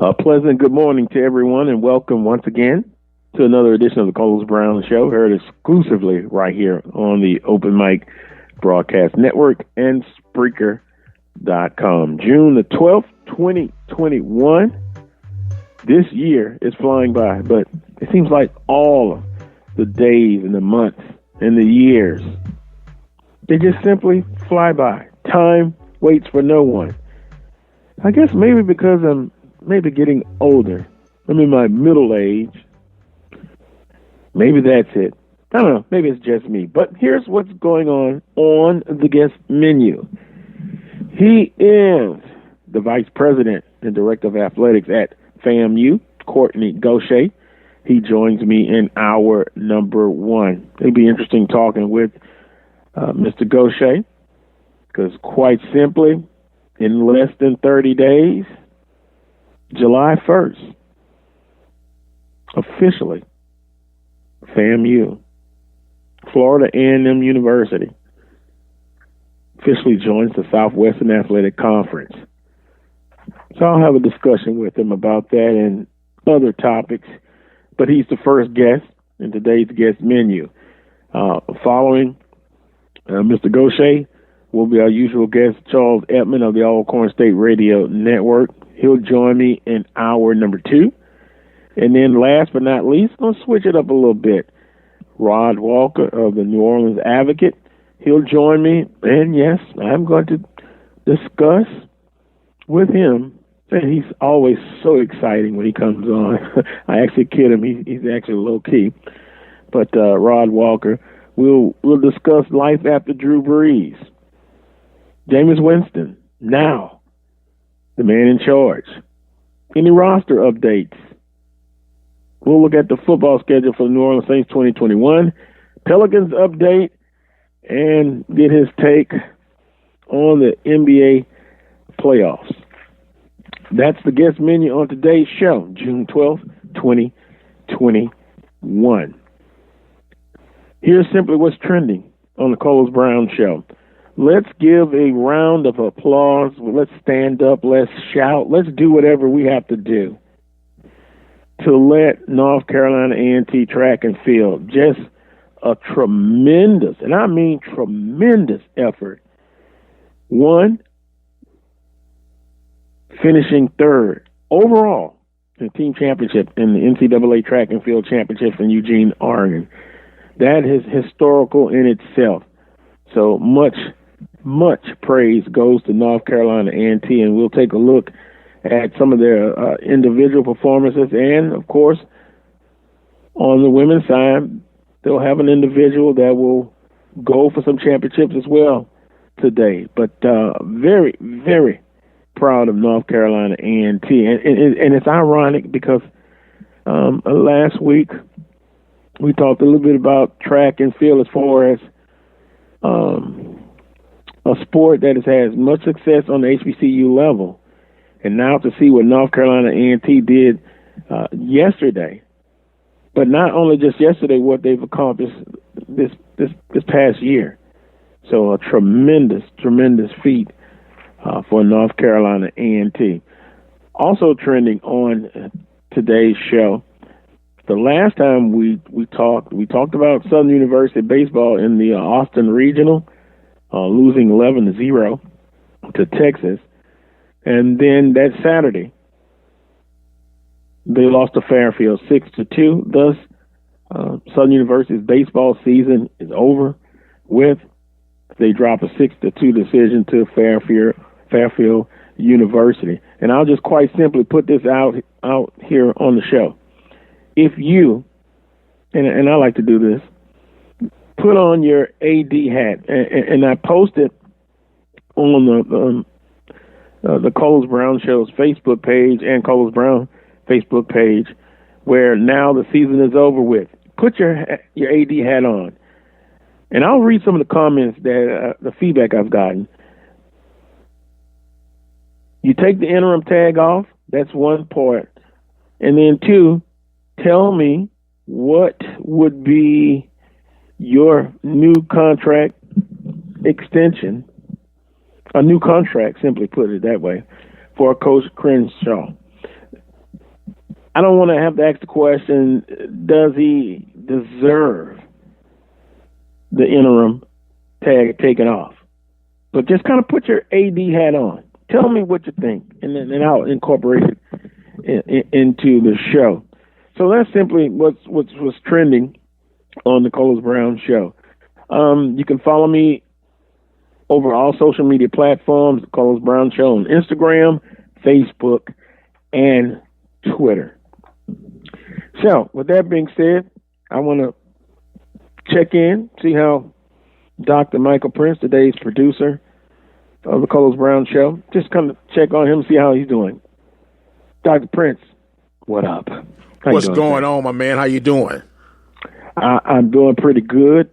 A pleasant good morning to everyone, and welcome once again to another edition of the Coles Brown Show, heard exclusively right here on the Open Mic Broadcast Network and Spreaker.com. June the 12th, 2021. This year is flying by, but it seems like all of the days and the months and the years, they just simply fly by. Time waits for no one. I guess maybe because I'm getting older. I'm in my middle age. Maybe that's it. I don't know. Maybe it's just me. But here's what's going on the guest menu. He is the Vice President and Director of Athletics at FAMU, Courtney Gaucher. He joins me in hour number one. It'll be interesting talking with Mr. Gaucher because quite simply, in less than 30 days, July 1st, officially, FAMU, Florida A&M University, officially joins the Southwestern Athletic Conference. So I'll have a discussion with him about that and other topics, but he's the first guest in today's guest menu. Following Mr. Gaucher will be our usual guest, Charles Edmond of the Alcorn State Radio Network. He'll join me in hour number two. And then last but not least, I'm going to switch it up a little bit. Rod Walker of the New Orleans Advocate. He'll join me. And yes, I'm going to discuss with him. And he's always so exciting when he comes on. I actually kid him. He's actually low key. But Rod Walker, we'll discuss life after Drew Brees. Jameis Winston, now the man in charge. Any roster updates? We'll look at the football schedule for the New Orleans Saints 2021. Pelicans update and get his take on the NBA playoffs. That's the guest menu on today's show, June 12th, 2021. Here's simply what's trending on the Coles Brown Show. Let's give a round of applause. Let's stand up. Let's shout. Let's do whatever we have to do to let North Carolina A&T track and field, just a tremendous, and I mean tremendous effort. One, finishing third overall in the team championship in the NCAA track and field championships in Eugene, Oregon. That is historical in itself. So much praise goes to North Carolina A&T, and we'll take a look at some of their individual performances. And, of course, on the women's side, they'll have an individual that will go for some championships as well today. But very, very proud of North Carolina A&T. And it's ironic because last week we talked a little bit about track and field as far as a sport that has had much success on the HBCU level. And now to see what North Carolina A&T did yesterday, but not only just yesterday, what they've accomplished this past year. So a tremendous feat for North Carolina A&T. Also trending on today's show, the last time we talked about Southern University baseball in the Austin Regional, losing 11-0 to Texas. And then that Saturday, they lost to Fairfield 6-2. Thus, Southern University's baseball season is over with. They drop a 6-2 decision to Fairfield University. And I'll just quite simply put this out here on the show. If you, and I like to do this, put on your AD hat, and I posted on the Coles Brown Show's Facebook page and Coles Brown Facebook page, where now the season is over with. Put your AD hat on, and I'll read some of the comments that the feedback I've gotten. You take the interim tag off. That's one part, and then two, tell me what would be your new contract extension, a new contract, simply put it that way, for Coach Crenshaw. I don't want to have to ask the question, does he deserve the interim tag taken off? But just kind of put your AD hat on. Tell me what you think, and then I'll incorporate it into the show. So that's simply what's trending on the Carlos Brown Show. You can follow me over all social media platforms, the Carlos Brown Show on Instagram, Facebook, and Twitter. So, with that being said, I want to check in, see how Dr. Michael Prince, today's producer of the Carlos Brown Show, just come to check on him, see how he's doing. Dr. Prince, what up? What's going on, my man? How you doing? I'm doing pretty good.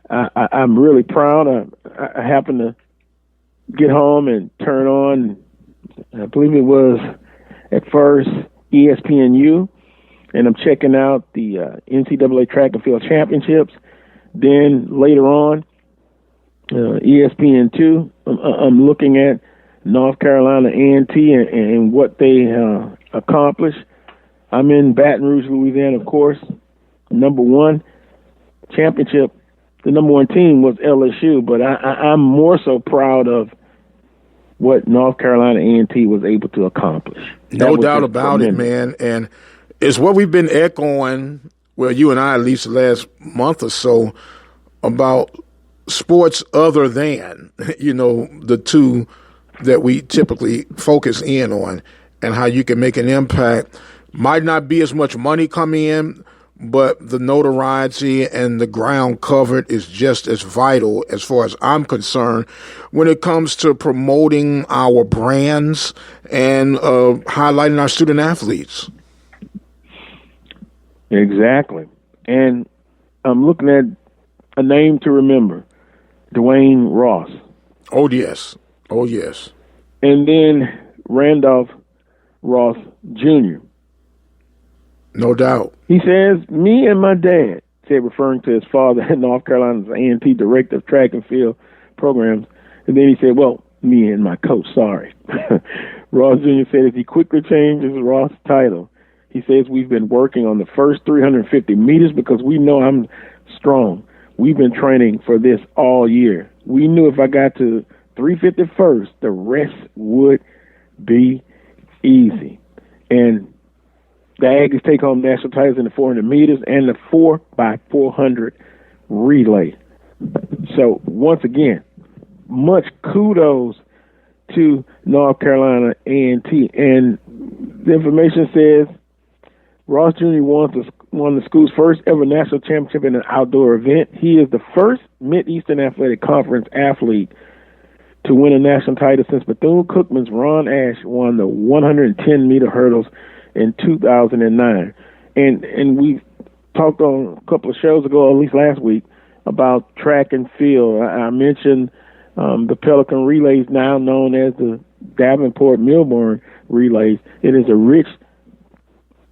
I'm really proud. I happened to get home and turn on, I believe it was at first ESPNU, and I'm checking out the NCAA Track and Field Championships. Then later on, ESPN2, I'm looking at North Carolina A&T and what they accomplished. I'm in Baton Rouge, Louisiana, of course. Number one championship, the number one team was LSU, but I'm more so proud of what North Carolina A&T was able to accomplish. No doubt about it, man. And it's what we've been echoing, well, you and I at least the last month or so, about sports other than, the two that we typically focus in on, and how you can make an impact. Might not be as much money come in, but the notoriety and the ground covered is just as vital, as far as I'm concerned, when it comes to promoting our brands and highlighting our student athletes. Exactly. And I'm looking at a name to remember, Dwayne Ross. Oh, yes. Oh, yes. And then Randolph Ross Jr. No doubt. He says, me and my dad, said referring to his father at North Carolina's A&T director of track and field programs. And then he said, well, me and my coach, sorry. Ross Jr. said as he quickly changes Ross' title, he says, we've been working on the first 350 meters because we know I'm strong. We've been training for this all year. We knew if I got to 350 first, the rest would be easy. And the Aggies take home national titles in the 400 meters and the 4x400 relay. So, once again, much kudos to North Carolina A&T. And the information says Ross Jr. won the school's first ever national championship in an outdoor event. He is the first Mid-Eastern Athletic Conference athlete to win a national title since Bethune-Cookman's Ron Ash won the 110-meter hurdles in 2009. And we talked on a couple of shows ago, at least last week, about track and field. I mentioned the Pelican relays, now known as the Davenport-Milburn relays. It is a rich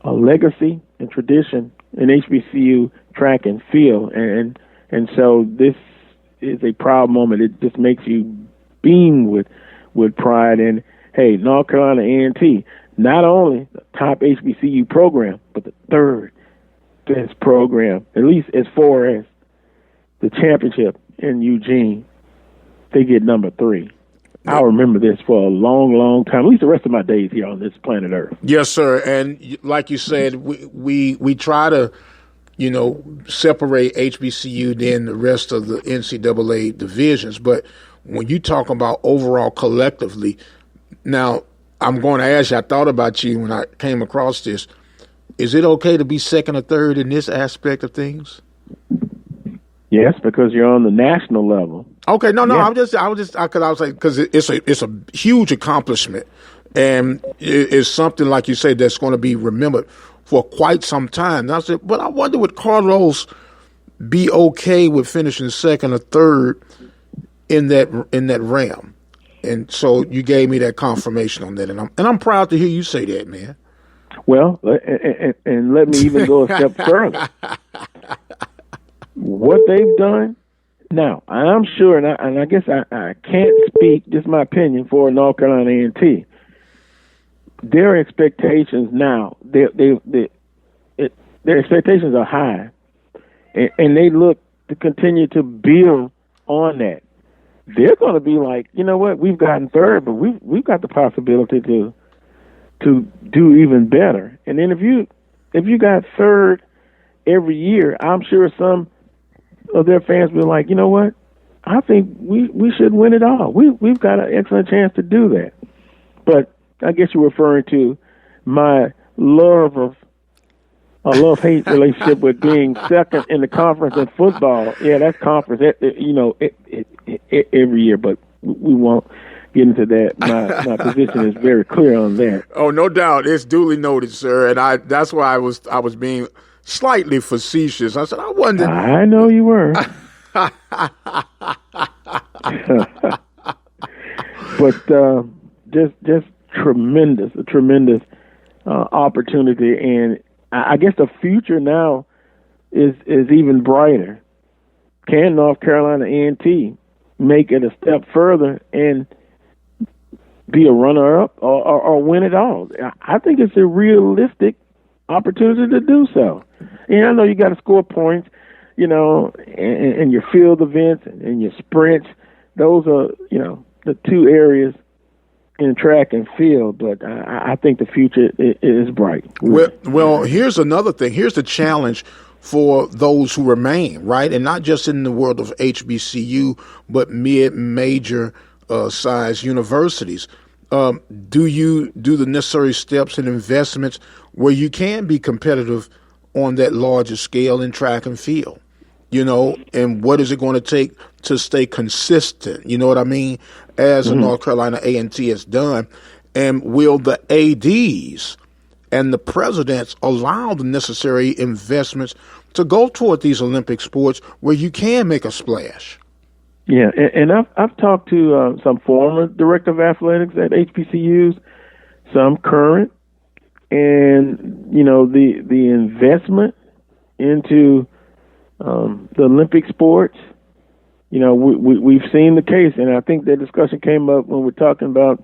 legacy and tradition in HBCU track and field. And so this is a proud moment. It just makes you beam with pride. And, hey, North Carolina A&T, not only the top HBCU program, but the third best program, at least as far as the championship in Eugene. They get number 3. I'll remember this for a long, long time, at least the rest of my days here on this planet Earth. Yes, sir. And like you said, we try to, separate HBCU than the rest of the NCAA divisions. But when you talk about overall collectively, now I'm going to ask you, I thought about you when I came across this. Is it okay to be second or third in this aspect of things? Yes, because you're on the national level. Okay, no, yeah. Because it's a huge accomplishment, and it's something, like you say, that's going to be remembered for quite some time. And I said, but I wonder, would Carlos be okay with finishing second or third in that realm? And so you gave me that confirmation on that, and I'm proud to hear you say that, man. Well, and let me even go a step further. What they've done now, I'm sure, and I guess I can't speak, just my opinion, for North Carolina A&T. their expectations now, their expectations are high, and they look to continue to build on that. They're going to be like, you know what, we've gotten third, but we've got the possibility to do even better. And then if you got third every year, I'm sure some of their fans will be like, you know what, I think we should win it all. We've got an excellent chance to do that. But I guess you're referring to my love-hate relationship with being second in the conference in football. Yeah, that's conference, every year, but we won't get into that. My position is very clear on that. Oh, no doubt. It's duly noted, sir. And that's why I was being slightly facetious. I said, I wonder. I know you were. But just a tremendous opportunity, and I guess the future now is even brighter. Can North Carolina A&T make it a step further and be a runner-up or win it all? I think it's a realistic opportunity to do so. And I know you got to score points, and your field events and your sprints. Those are, the two areas in track and field, but I think the future is bright. Well, here's another thing. Here's the challenge for those who remain, right? And not just in the world of HBCU, but mid-major size universities. Do you do the necessary steps and investments where you can be competitive on that larger scale in track and field? And what is it going to take to stay consistent? You know what I mean? As North Carolina A&T has done. And will the ADs and the presidents allow the necessary investments to go toward these Olympic sports where you can make a splash? Yeah, and I've talked to some former director of athletics at HBCUs, some current, and the investment into the Olympic sports. We've seen the case, and I think that discussion came up when we're talking about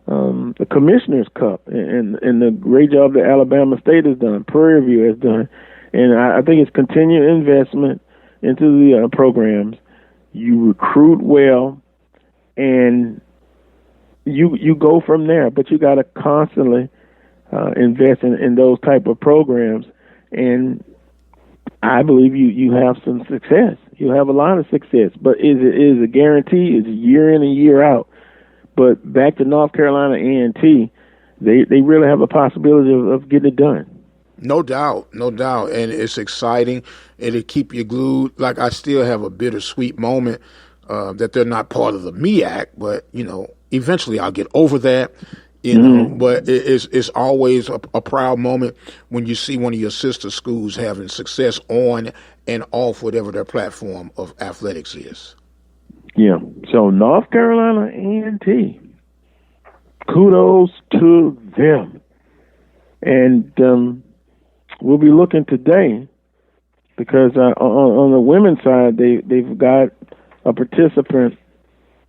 the Commissioner's Cup and the great job that Alabama State has done, Prairie View has done, and I think it's continued investment into the programs. You recruit well, and you go from there, but you got to constantly invest in those type of programs, and I believe you have some success. You have a lot of success, but is it a guarantee? Is it year in and year out? But back to North Carolina A&T, they really have a possibility of getting it done. No doubt. And it's exciting. It'll keep you glued. Like, I still have a bittersweet moment that they're not part of the MEAC, but, eventually I'll get over that. But it's always a proud moment when you see one of your sister schools having success on and off whatever their platform of athletics is. Yeah. So North Carolina A&T, kudos to them. And we'll be looking today because on the women's side, they've got a participant,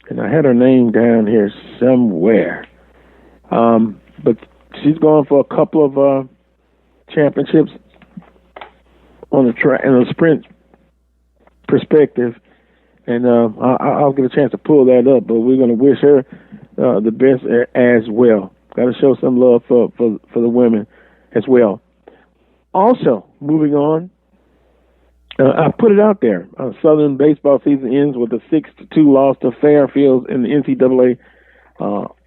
and I had her name down here somewhere. But she's going for a couple of championships on the track and a sprint perspective, and I'll get a chance to pull that up. But we're going to wish her the best as well. Got to show some love for the women as well. Also, moving on, I put it out there. Southern baseball season ends with a 6-2 loss to Fairfield in the NCAA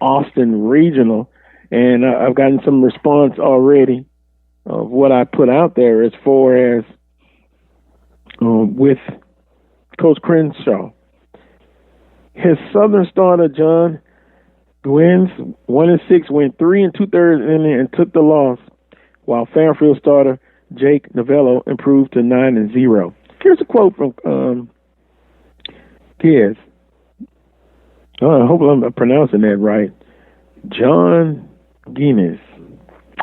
Austin Regional, and I've gotten some response already of what I put out there as far as with Coach Crenshaw. His Southern starter, John Gwynns, 1-6, went 3 2/3 inning and took the loss, while Fairfield starter Jake Novello improved to 9-0. Here's a quote from Giz. I hope I'm pronouncing that right. John Guinness.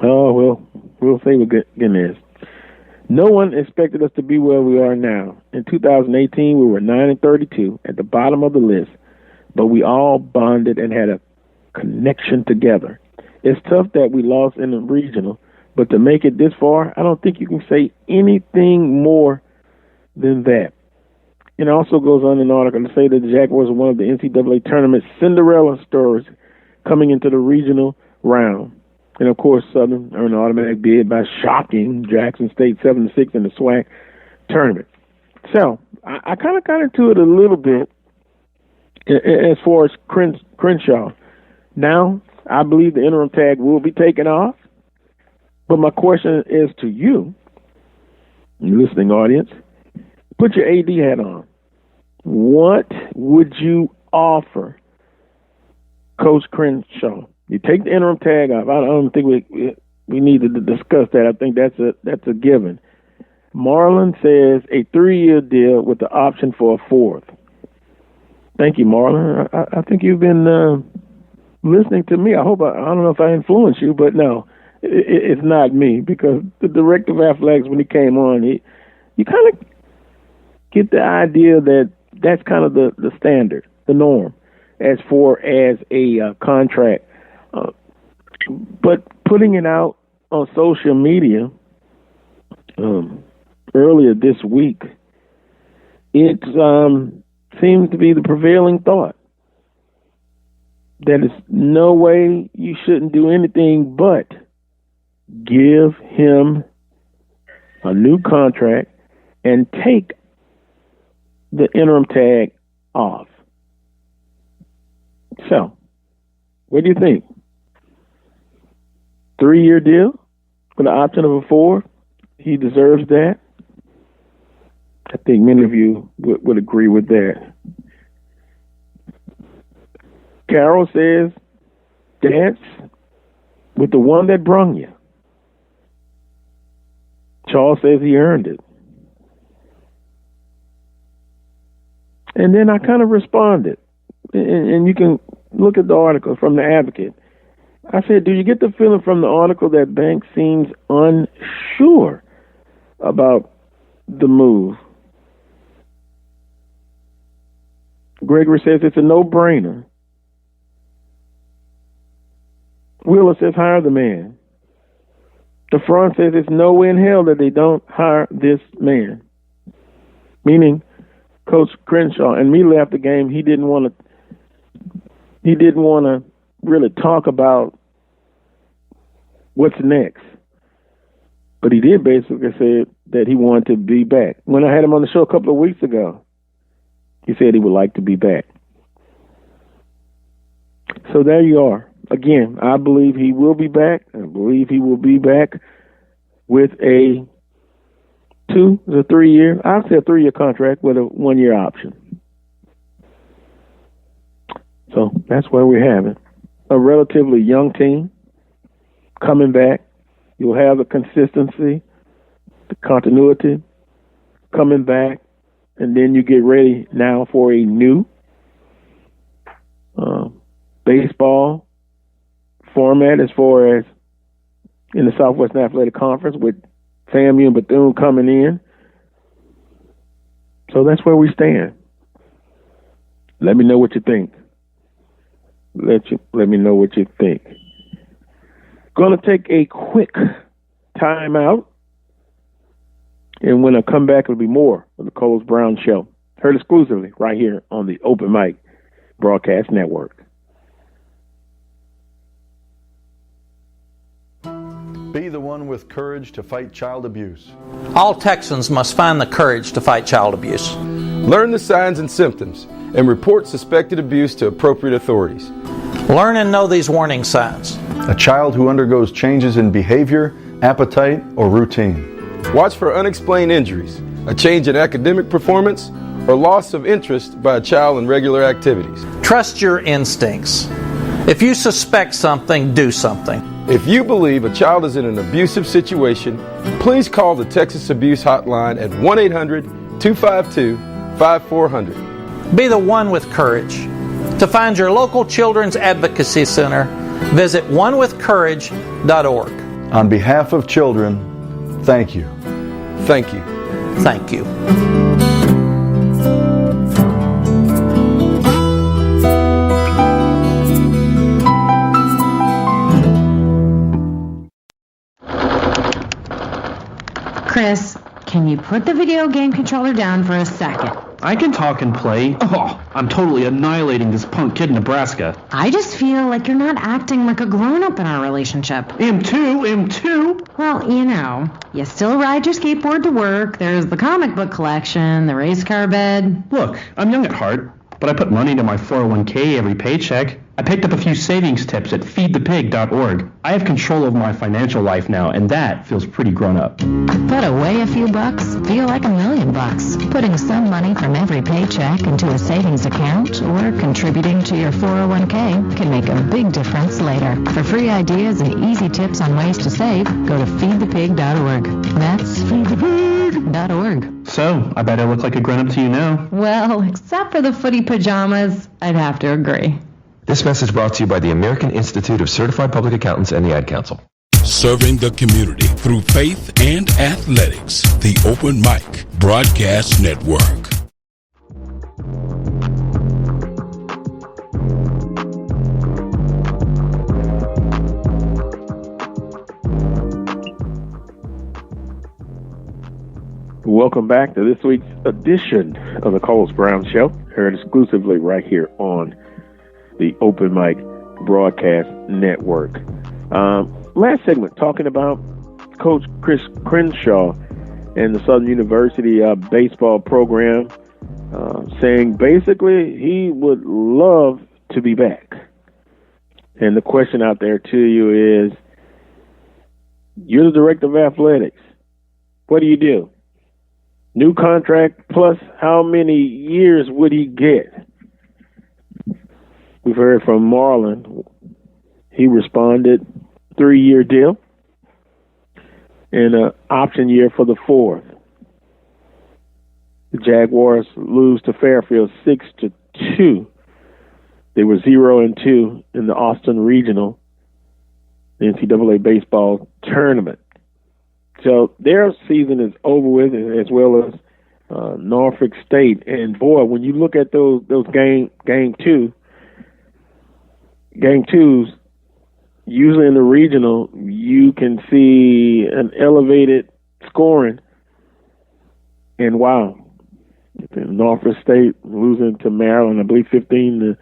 Oh, well, we'll say with Guinness. No one expected us to be where we are now. In 2018, we were 9-32 at the bottom of the list, but we all bonded and had a connection together. It's tough that we lost in the regional, but to make it this far, I don't think you can say anything more than that. It also goes on in the article to say that the Jaguars are one of the NCAA tournament Cinderella stories coming into the regional round. And, of course, Southern earned an automatic bid by shocking Jackson State 7-6 in the Swac tournament. So I kind of got into it a little bit as far as Crenshaw. Now, I believe the interim tag will be taken off. But my question is to you, listening audience, put your AD hat on. What would you offer Coach Crenshaw? You take the interim tag off. I don't think we need to discuss that. I think that's a given. Marlon says a 3-year deal with the option for a 4th. Thank you, Marlon. I think you've been listening to me. I don't know if I influenced you, but no, it's not me, because the director of athletics, when he came on, you kind of get the idea that that's kind of the standard, the norm, as far as a contract. But putting it out on social media earlier this week, it seems to be the prevailing thought that there's no way you shouldn't do anything but give him a new contract and take the interim tag off. So, what do you think? 3-year deal with an option of a 4? He deserves that. I think many of you would agree with that. Carol says, dance with the one that brung you. Charles says he earned it. And then I kind of responded. And you can look at the article from the Advocate. I said, do you get the feeling from the article that Banks seems unsure about the move? Gregory says it's a no-brainer. Wheeler says hire the man. The front says it's no way in hell that they don't hire this man. Meaning Coach Crenshaw. And immediately after the game, he didn't want to really talk about what's next. But he did basically say that he wanted to be back. When I had him on the show a couple of weeks ago, he said he would like to be back. So there you are. Again, I believe he will be back. I believe he will be back with a 3-year, I'd say a 3-year contract with a 1-year option. So that's where we have it. A relatively young team coming back. You'll have the consistency, the continuity coming back, and then you get ready now for a new baseball format as far as in the Southwestern Athletic Conference with FAMU and Bethune coming in. So that's where we stand. Let me know what you think. Let me know what you think. Going to take a quick time out. And when I come back, it'll be more of the Coles Brown Show. Heard exclusively right here on the Open Mic Broadcast Network. Be the one with courage to fight child abuse. All Texans must find the courage to fight child abuse. Learn the signs and symptoms and report suspected abuse to appropriate authorities. Learn and know these warning signs. A child who undergoes changes in behavior, appetite, or routine. Watch for unexplained injuries, a change in academic performance, or loss of interest by a child in regular activities. Trust your instincts. If you suspect something, do something. If you believe a child is in an abusive situation, please call the Texas Abuse Hotline at 1-800-252-5400. Be the one with courage. To find your local Children's Advocacy Center, visit onewithcourage.org. On behalf of children, thank you. Thank you. Thank you. Chris, can you put the video game controller down for a second? I can talk and play. Oh, I'm totally annihilating this punk kid in Nebraska. I just feel like you're not acting like a grown-up in our relationship. Him too. Well, you still ride your skateboard to work, there's the comic book collection, the race car bed. Look, I'm young at heart, but I put money into my 401k every paycheck. I picked up a few savings tips at feedthepig.org. I have control of my financial life now, and that feels pretty grown up. Put away a few bucks, feel like $1 million. Putting some money from every paycheck into a savings account or contributing to your 401k can make a big difference later. For free ideas and easy tips on ways to save, go to feedthepig.org. That's feedthepig.org. So, I bet I look like a grown-up to you now. Well, except for the footy pajamas, I'd have to agree. This message brought to you by the American Institute of Certified Public Accountants and the Ad Council. Serving the community through faith and athletics. The Open Mic Broadcast Network. Welcome back to this week's edition of the Coles Brown Show, heard exclusively right here on the Open Mic Broadcast Network. Last segment, talking about Coach Chris Crenshaw and the Southern University baseball program, saying basically he would love to be back. And the question out there to you is, you're the director of athletics. What do you do? New contract plus how many years would he get? We've heard from Marlon. He responded, 3-year deal and an option year for the 4th. The Jaguars lose to Fairfield 6-2. They were 0-2 in the Austin Regional, the NCAA baseball tournament. So their season is over with, as well as Norfolk State. And boy, when you look at those game twos, usually in the regional, you can see an elevated scoring. And wow, Norfolk State losing to Maryland, I believe 15-0.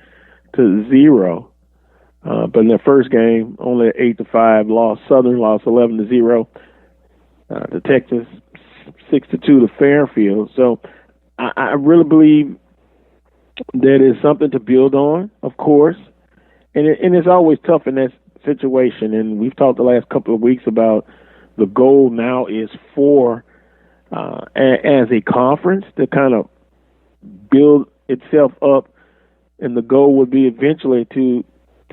But in their first game, only 8-5 loss. Southern lost 11-0 to Texas, 6-2 to Fairfield. So I really believe that is something to build on, of course. And it's always tough in that situation. And we've talked the last couple of weeks about the goal now is for, as a conference, to kind of build itself up. And the goal would be eventually to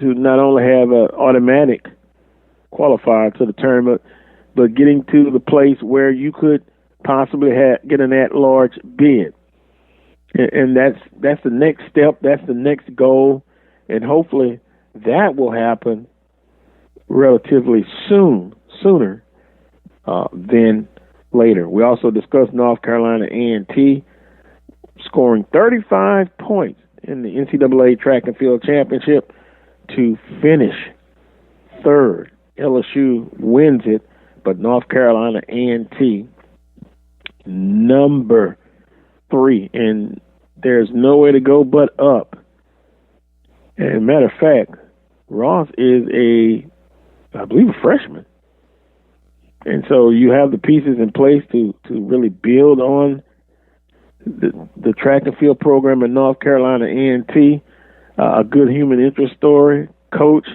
not only have an automatic qualifier to the tournament, but getting to the place where you could possibly get an at-large bid. And that's the next step. That's the next goal. And hopefully that will happen relatively sooner than later. We also discussed North Carolina A&T scoring 35 points in the NCAA Track and Field Championship to finish third. LSU wins it, but North Carolina A&T number 3, and there's no way to go but up. And matter of fact, Ross is I believe, a freshman. And so you have the pieces in place to really build on the track and field program in North Carolina A&T, a good human interest story, coach,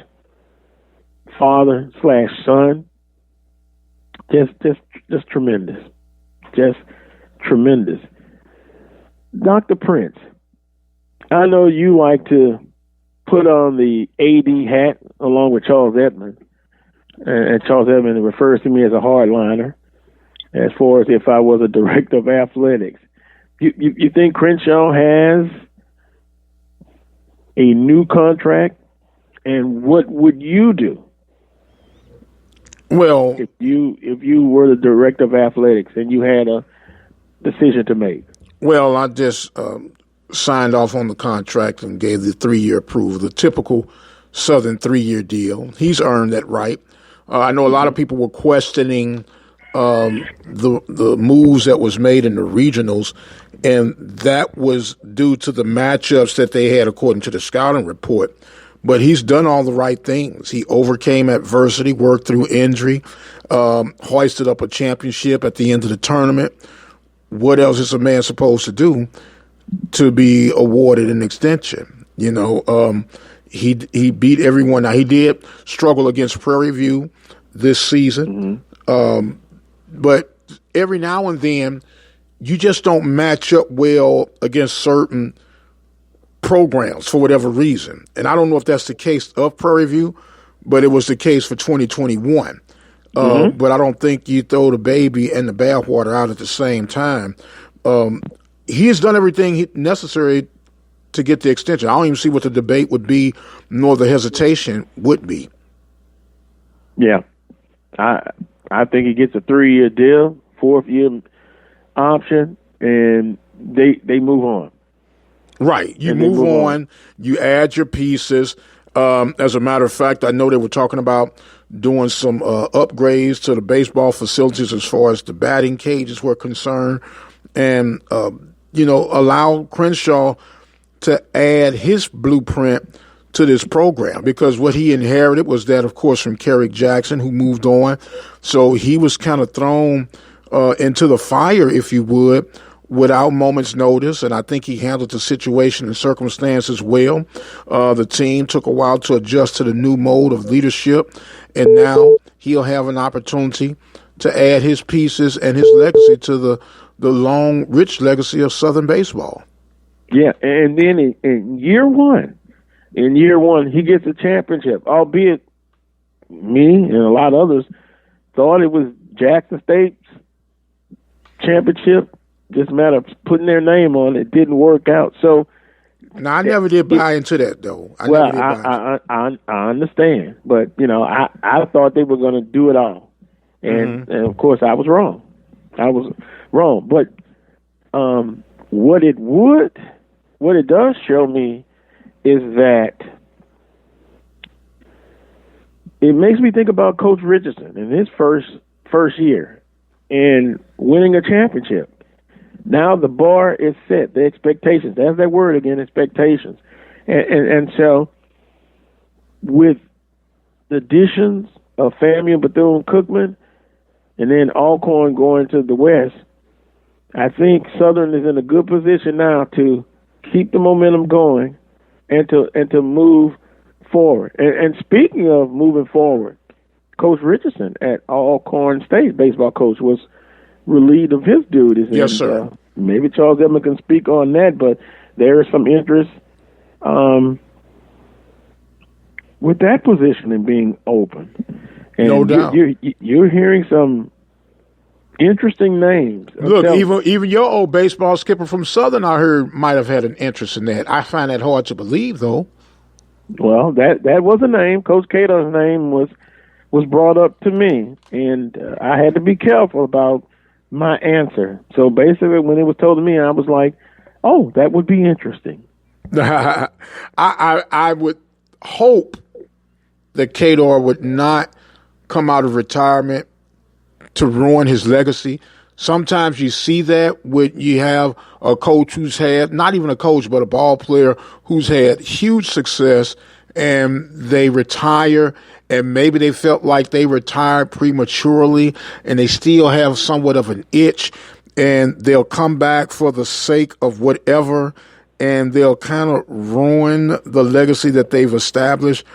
father/son, just tremendous, just tremendous. Dr. Prince, I know you like to put on the AD hat along with Charles Edmond, and Charles Edmond refers to me as a hardliner as far as if I was a director of athletics. You think Crenshaw has a new contract, and what would you do? Well, if you were the director of athletics and you had a decision to make. Well, I just signed off on the contract and gave the 3-year approval, the typical Southern 3-year deal. He's earned that right. I know a lot of people were questioning the moves that was made in the regionals, and that was due to the matchups that they had according to the scouting report. But he's done all the right things. He overcame adversity, worked through injury, hoisted up a championship at the end of the tournament. What else is a man supposed to do to be awarded an extension? You know, he beat everyone. Now, he did struggle against Prairie View this season, but every now and then you just don't match up well against certain programs for whatever reason. And I don't know if that's the case of Prairie View, but it was the case for 2021. But I don't think you throw the baby and the bathwater out at the same time. He has done everything necessary to get the extension. I don't even see what the debate would be, nor the hesitation would be. Yeah. I think he gets a 3-year deal, 4th-year option, and they move on. Right. You move on. You add your pieces. As a matter of fact, I know they were talking about doing some upgrades to the baseball facilities as far as the batting cages were concerned, and allow Crenshaw to add his blueprint to this program, because what he inherited was that, of course, from Kerrick Jackson, who moved on. So he was kind of thrown into the fire, if you would, without moment's notice, and I think he handled the situation and circumstances well. The team took a while to adjust to the new mode of leadership, and now he'll have an opportunity to add his pieces and his legacy to the long, rich legacy of Southern baseball. Yeah, and then in year one, he gets a championship, albeit me and a lot of others thought it was Jackson State's championship. Just a matter of putting their name on it. Didn't work out. So, now I never did buy into that, though. I understand, but I thought they were going to do it all, and of course I was wrong. But what it does show me is that it makes me think about Coach Richardson in his first year and winning a championship. Now the bar is set, the expectations. There's that word again, expectations. And so with the additions of FAMU, Bethune-Cookman, and then Alcorn going to the West, I think Southern is in a good position now to keep the momentum going and to move forward. And speaking of moving forward, Coach Richardson at Alcorn State, baseball coach, was relieved of his duties. Yes, sir. Maybe Charles Edmond can speak on that, but there is some interest with that position in being open. And no doubt. You're hearing some interesting names. Look, even your old baseball skipper from Southern, I heard, might have had an interest in that. I find that hard to believe, though. Well, that was a name. Coach Cato's name was brought up to me, and I had to be careful about my answer. So basically, when it was told to me, I was like, "Oh, that would be interesting." I would hope that Cato would not come out of retirement to ruin his legacy. Sometimes you see that when you have a coach who's had, not even a coach, but a ball player who's had huge success, and they retire, and maybe they felt like they retired prematurely, and they still have somewhat of an itch, and they'll come back for the sake of whatever, and they'll kind of ruin the legacy that they've established.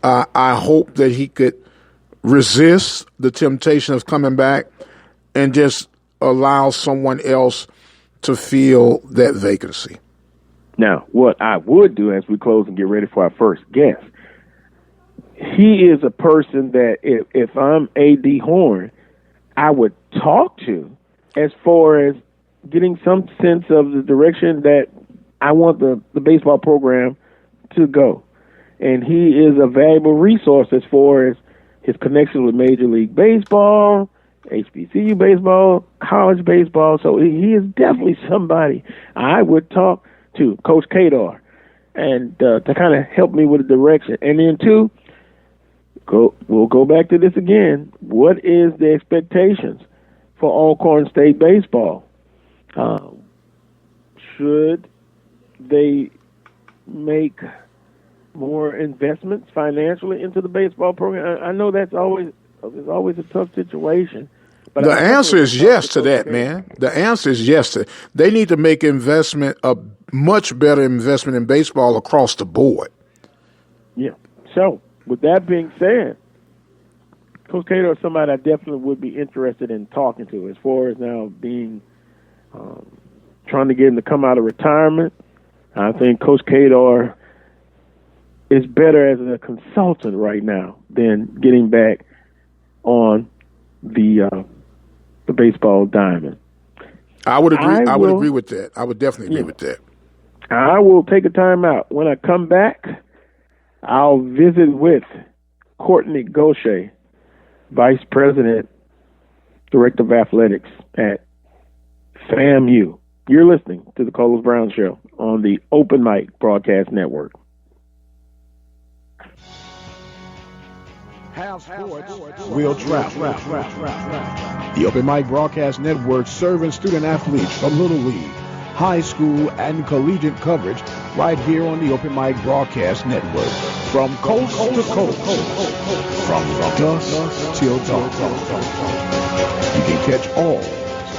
I hope that he could resist the temptation of coming back and just allow someone else to fill that vacancy. Now, what I would do as we close and get ready for our first guest, he is a person that if I'm A.D. Horn, I would talk to as far as getting some sense of the direction that I want the baseball program to go. And he is a valuable resource as far as his connection with Major League Baseball, HBCU baseball, college baseball. So he is definitely somebody I would talk to, Coach Kadar, and to kind of help me with the direction. And then, we'll go back to this again. What is the expectations? for Alcorn State baseball. Should they make more investments financially into the baseball program? I know it's always a tough situation. But the answer is yes to that, man. The answer is yes. They need to make a much better investment in baseball across the board. Yeah. So, with that being said, Coach Cato is somebody I definitely would be interested in talking to as far as now being trying to get him to come out of retirement. I think Coach Cato is better as a consultant right now than getting back on the baseball diamond. I would agree. I would agree with that. I would definitely agree with that. I will take a time out. When I come back, I'll visit with Courtney Gaucher, Vice President, Director of Athletics at FAMU. You're listening to the Carlos Brown Show on the Open Mic Broadcast Network. Will travel. The Open Mic Broadcast Network serving student athletes from Little League, high school, and collegiate coverage right here on the Open Mic Broadcast Network. From coast to coast, from dusk till dawn. You can catch all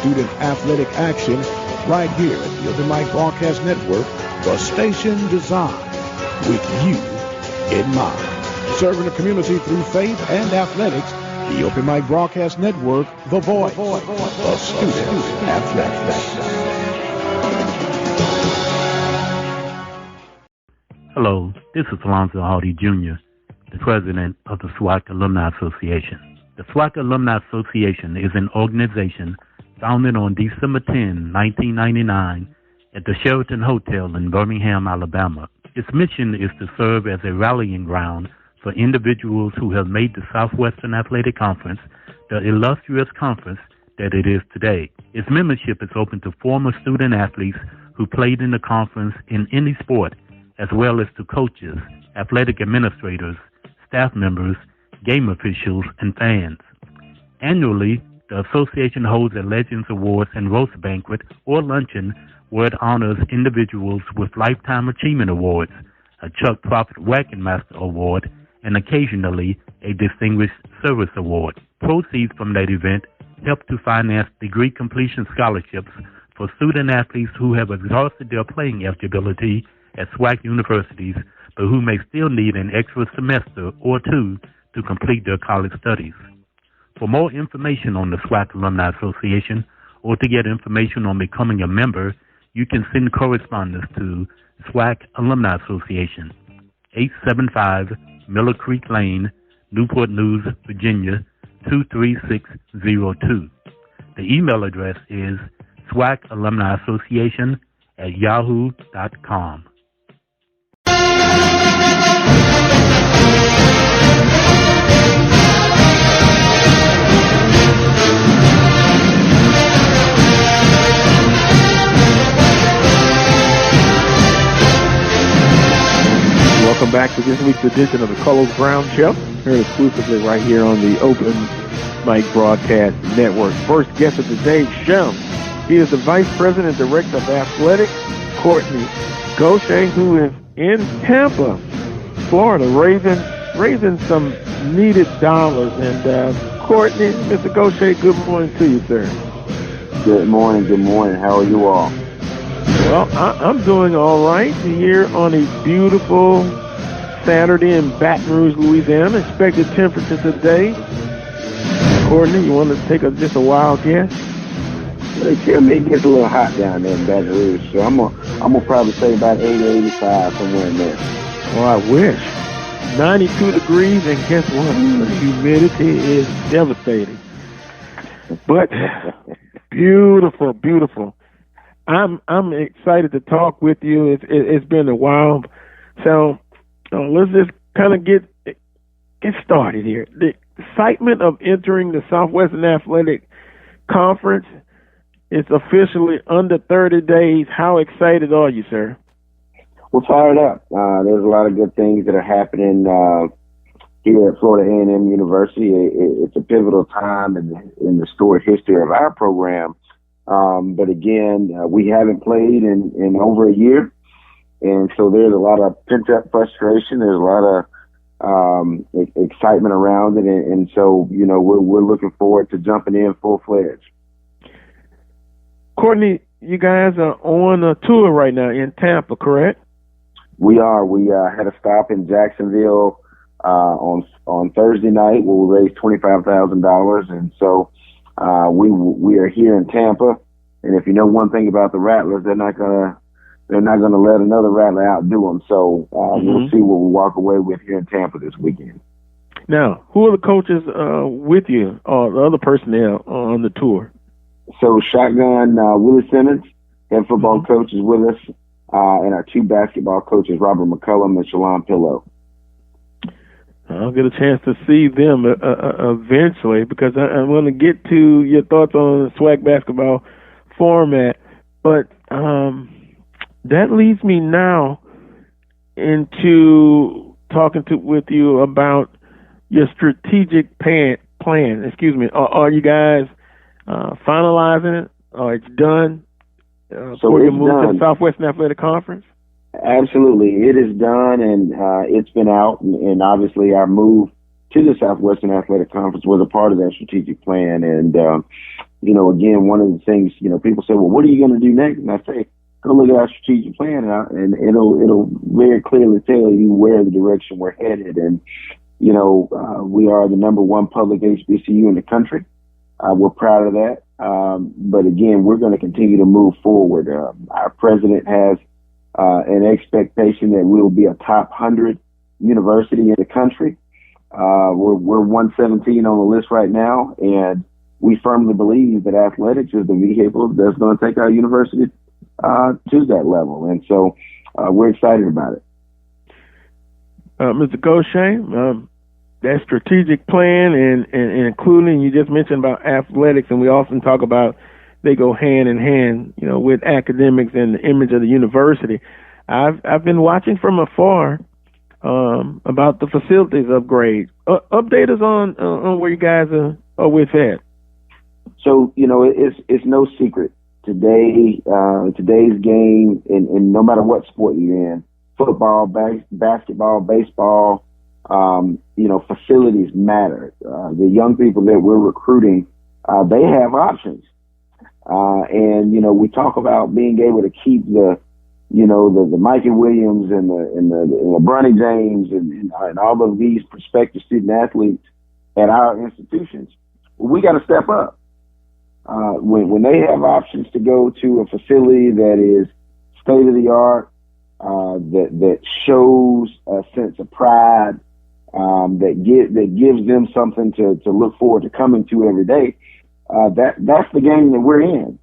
student athletic action right here at the Open Mic Broadcast Network, the station designed with you in mind. Serving the community through faith and athletics, the Open Mic Broadcast Network, the voice of student athletics. Hello, this is Alonzo Hardy Jr., the president of the Swac Alumni Association. The Swac Alumni Association is an organization founded on December 10, 1999, at the Sheraton Hotel in Birmingham, Alabama. Its mission is to serve as a rallying ground for individuals who have made the Southwestern Athletic Conference the illustrious conference that it is today. Its membership is open to former student athletes who played in the conference in any sport, as well as to coaches, athletic administrators, staff members, game officials, and fans. Annually, the association holds a Legends Awards and Roast Banquet or luncheon where it honors individuals with Lifetime Achievement Awards, a Chuck Prophet Wackenmaster Award, and occasionally a Distinguished Service Award. Proceeds from that event help to finance degree completion scholarships for student athletes who have exhausted their playing eligibility at Swac universities, but who may still need an extra semester or two to complete their college studies. For more information on the Swac Alumni Association or to get information on becoming a member, you can send correspondence to Swac Alumni Association, 875 Miller Creek Lane, Newport News, Virginia, 23602. The email address is swacalumniassociation@yahoo.com. Welcome back to this week's edition of the Carlos Brown Show, heard exclusively right here on the Open Mic Broadcast Network. First guest of today's show, he is the Vice President and Director of Athletics, Courtney Gaucher, who is in Tampa, Florida, raising some needed dollars. And Courtney, Mr. Gaucher, good morning to you, sir. Good morning. How are you all? Well, I'm doing all right here on a beautiful Saturday in Baton Rouge, Louisiana. Expected temperature today. Courtney, you want to take just a wild guess? It gets a little hot down there in Baton Rouge, so I'm gonna probably say about 80, 85, somewhere in there. Well, I wish. 92 degrees, and guess what? The humidity is devastating. But beautiful, beautiful. I'm excited to talk with you. It's been a while, so let's just kind of get started here. The excitement of entering the Southwestern Athletic Conference is officially under 30 days. How excited are you, sir? We're fired up. There's a lot of good things that are happening here at Florida A&M University. It's a pivotal time in the storied history of our program. But again, we haven't played in over a year. And so there's a lot of pent-up frustration. There's a lot of excitement around it. And so, we're looking forward to jumping in full-fledged. Courtney, you guys are on a tour right now in Tampa, correct? We are. We had a stop in Jacksonville on Thursday night where we raised $25,000. And so we are here in Tampa. And if you know one thing about the Rattlers, they're not gonna let another Rattler outdo them. So we'll see what we walk away with here in Tampa this weekend. Now, who are the coaches with you, or the other personnel on the tour? So shotgun, Willie Simmons, head football coach, is with us, and our two basketball coaches, Robert McCullum and Shalon Pillow. I'll get a chance to see them eventually, because I'm going to get to your thoughts on the Swac basketball format. But that leads me now into talking with you about your strategic plan. Are you guys finalizing it? It's done so you it's move done. to the Southwestern Athletic Conference? Absolutely. It is done, and it's been out, and obviously our move to the Southwestern Athletic Conference was a part of that strategic plan. And, again, one of the things, people say, well, what are you going to do next? And I say, go look at our strategic plan, and it'll very clearly tell you where the direction we're headed. And, we are the number one public HBCU in the country. We're proud of that. But again, we're going to continue to move forward. Our president has an expectation that we will be a top 100 university in the country. We're 117 on the list right now, and we firmly believe that athletics is the vehicle that's going to take our university to that level. And so we're excited about it. Mr. Gaucher, that strategic plan and including, you just mentioned about athletics, and we often talk about they go hand in hand, with academics and the image of the university. I've been watching from afar about the facilities upgrade. Update us on where you guys are with that. So, it's no secret. Today's game, and no matter what sport you're in, football, basketball, baseball, facilities matter. The young people that we're recruiting, they have options. And we talk about being able to keep the Mikey Williams and the Bronny James and all of these prospective student athletes at our institutions. We got to step up. When they have options to go to a facility that is state of the art, that shows a sense of pride, that gives them something to look forward to coming to every day. That's the game that we're in.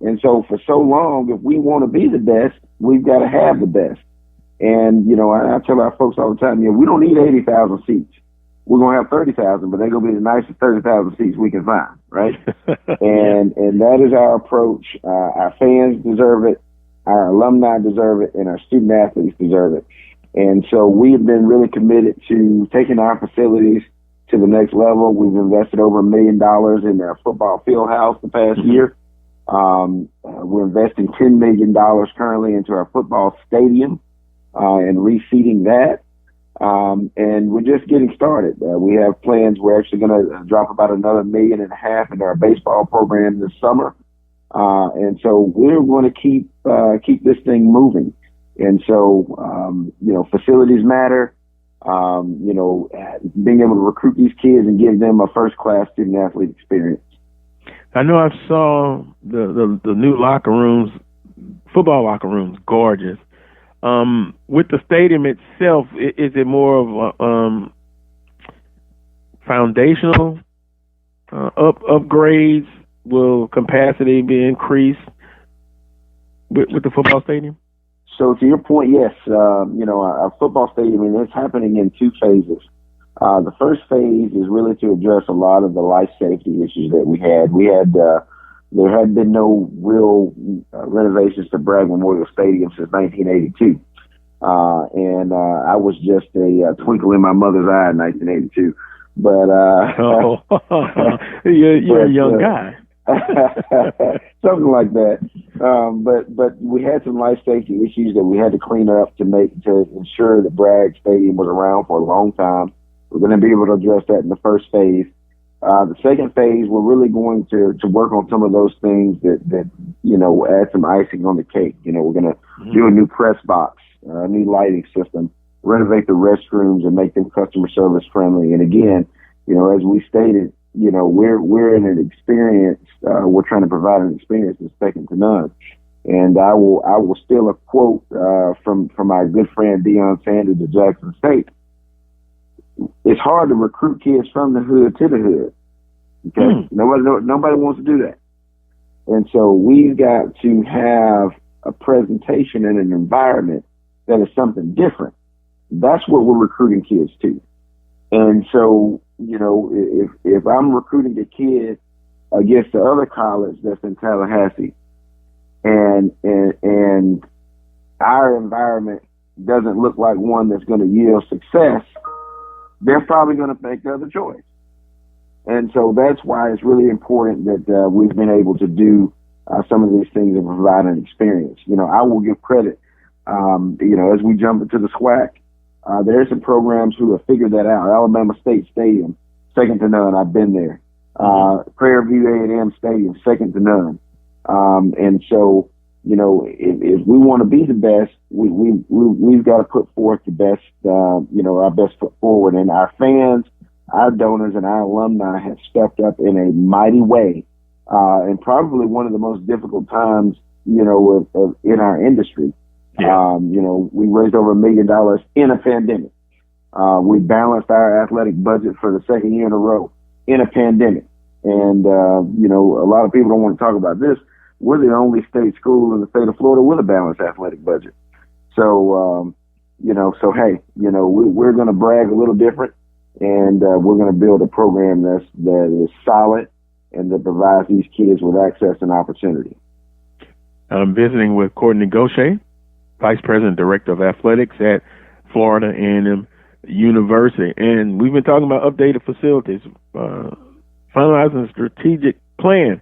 And so for so long, if we want to be the best, we've got to have the best. And, I tell our folks all the time, we don't need 80,000 seats. We're going to have 30,000, but they're going to be the nicest 30,000 seats we can find, right? And that is our approach. Our fans deserve it. Our alumni deserve it, and our student athletes deserve it. And so we have been really committed to taking our facilities to the next level. We've invested over $1 million in our football field house the past year. We're investing $10 million currently into our football stadium and reseeding that. And we're just getting started. We have plans. We're actually going to drop about another $1.5 million into our baseball program this summer. And so we're going to keep this thing moving. And so, facilities matter. Being able to recruit these kids and give them a first-class student-athlete experience. I know I saw the new locker rooms, football locker rooms, gorgeous. With the stadium itself, is it more of foundational upgrades? Will capacity be increased with the football stadium? So to your point, yes. Our football stadium, and it's happening in two phases. The first phase is really to address a lot of the life safety issues that we had. There had been no real renovations to Bragg Memorial Stadium since 1982. And I was just a twinkle in my mother's eye in 1982. But you're a young guy. Something like that. But we had some life safety issues that we had to clean up to ensure that Bragg Stadium was around for a long time. We're going to be able to address that in the first phase. The second phase, we're really going to work on some of those things that add some icing on the cake. We're going to do a new press box, a new lighting system, renovate the restrooms, and make them customer service friendly. And again, as we stated, we're in an experience. We're trying to provide an experience that's second to none. And I will steal a quote from our good friend Deion Sanders at Jackson State. It's hard to recruit kids from the hood to the hood. Okay, nobody wants to do that. And so we've got to have a presentation and an environment that is something different. That's what we're recruiting kids to. And so, if I'm recruiting a kid against the other college that's in Tallahassee, and our environment doesn't look like one that's going to yield success, they're probably going to make the other choice. And so that's why it's really important that we've been able to do some of these things and provide an experience. I will give credit, as we jump into the Swac, there are some programs who have figured that out. Alabama State Stadium, second to none. I've been there. Prairie View A&M Stadium, second to none. And so, if we want to be the best, we've got to put forth the best, our best foot forward. And our fans, our donors, and our alumni have stepped up in a mighty way. And probably one of the most difficult times, in our industry. Yeah. We raised over $1 million in a pandemic. We balanced our athletic budget for the second year in a row in a pandemic. And, a lot of people don't want to talk about this. We're the only state school in the state of Florida with a balanced athletic budget. So, hey, we're going to brag a little different, and we're going to build a program that is solid and that provides these kids with access and opportunity. I'm visiting with Courtney Gaucher, Vice President, Director of Athletics at Florida A&M University. And we've been talking about updated facilities, finalizing a strategic plan.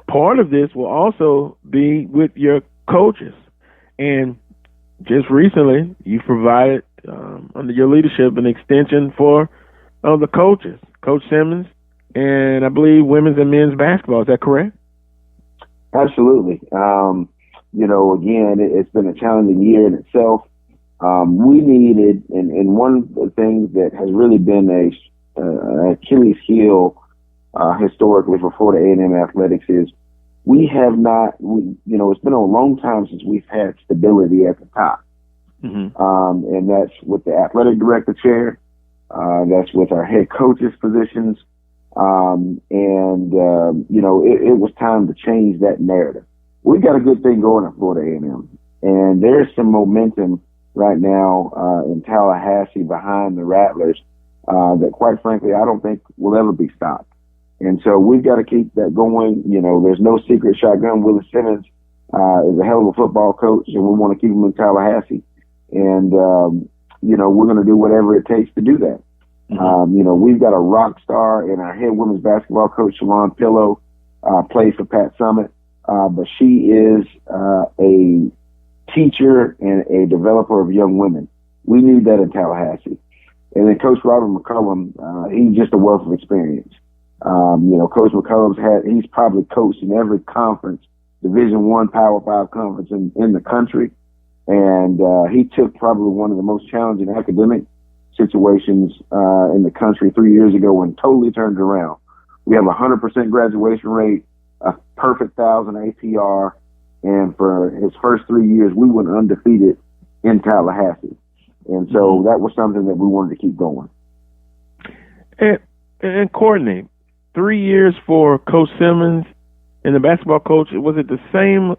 Part of this will also be with your coaches. And just recently, you provided, under your leadership, an extension for the coaches, Coach Simmons, and I believe women's and men's basketball. Is that correct? Absolutely. Again, it's been a challenging year in itself. We needed, and one of the things that has really been a Achilles heel historically for Florida A&M athletics is we have not, it's been a long time since we've had stability at the top. Mm-hmm. And that's with the athletic director chair. That's with our head coaches positions. It was time to change that narrative. We've got a good thing going at Florida A&M, and there's some momentum right now in Tallahassee behind the Rattlers that, quite frankly, I don't think will ever be stopped. And so we've got to keep that going. There's no secret shotgun. Willie Simmons is a hell of a football coach, and we want to keep him in Tallahassee. And, we're going to do whatever it takes to do that. Mm-hmm. We've got a rock star in our head women's basketball coach, Shalon Pillow, plays for Pat Summitt. But she is a teacher and a developer of young women. We need that in Tallahassee. And then Coach Robert McCullum, he's just a wealth of experience. Coach McCullum's he's probably coached in every conference, Division I, Power 5 conference in the country. And he took probably one of the most challenging academic situations in the country 3 years ago and totally turned it around. We have a 100% graduation rate, a perfect 1,000 APR, and for his first 3 years, we went undefeated in Tallahassee. And so that was something that we wanted to keep going. And Courtney, 3 years for Coach Simmons and the basketball coach, was it the same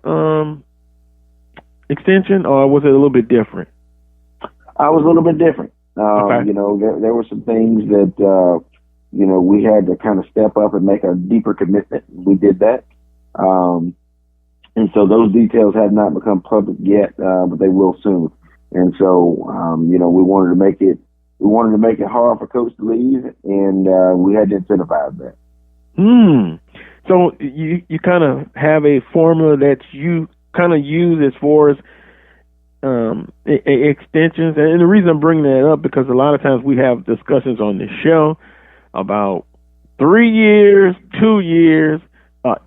extension, or was it a little bit different? I was a little bit different. Okay. There were some things that, we had to kind of step up and make a deeper commitment. We did that. And so those details have not become public yet, but they will soon. And so, we wanted to make it hard for coach to leave, and we had to incentivize that. So you kind of have a formula that you kind of use as far as extensions. And the reason I'm bringing that up, because a lot of times we have discussions on this show about 3 years, 2 years,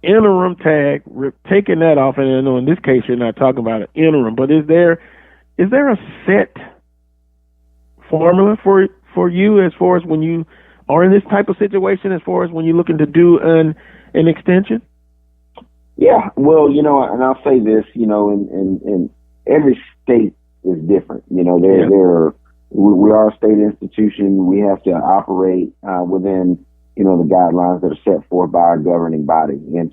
interim tag, taking that off. And I know in this case you're not talking about an interim, but is there a set formula for you as far as when you are in this type of situation, as far as when you're looking to do an extension? Yeah, well, and I'll say this, in every state is different. We are a state institution. We have to operate within, the guidelines that are set forth by our governing body. And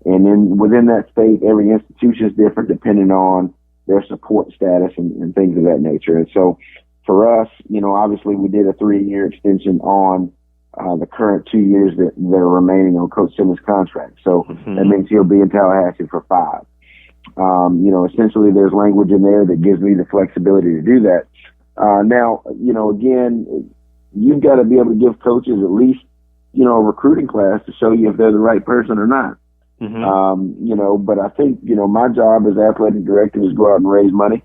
then within that state, every institution is different depending on their support status and things of that nature. And so for us, obviously we did a 3-year extension on the current 2 years that are remaining on Coach Simmons' contract. So that means he'll be in Tallahassee for 5. Essentially there's language in there that gives me the flexibility to do that. Now, again, you've got to be able to give coaches at least, a recruiting class to show you if they're the right person or not. But I think, my job as athletic director is go out and raise money,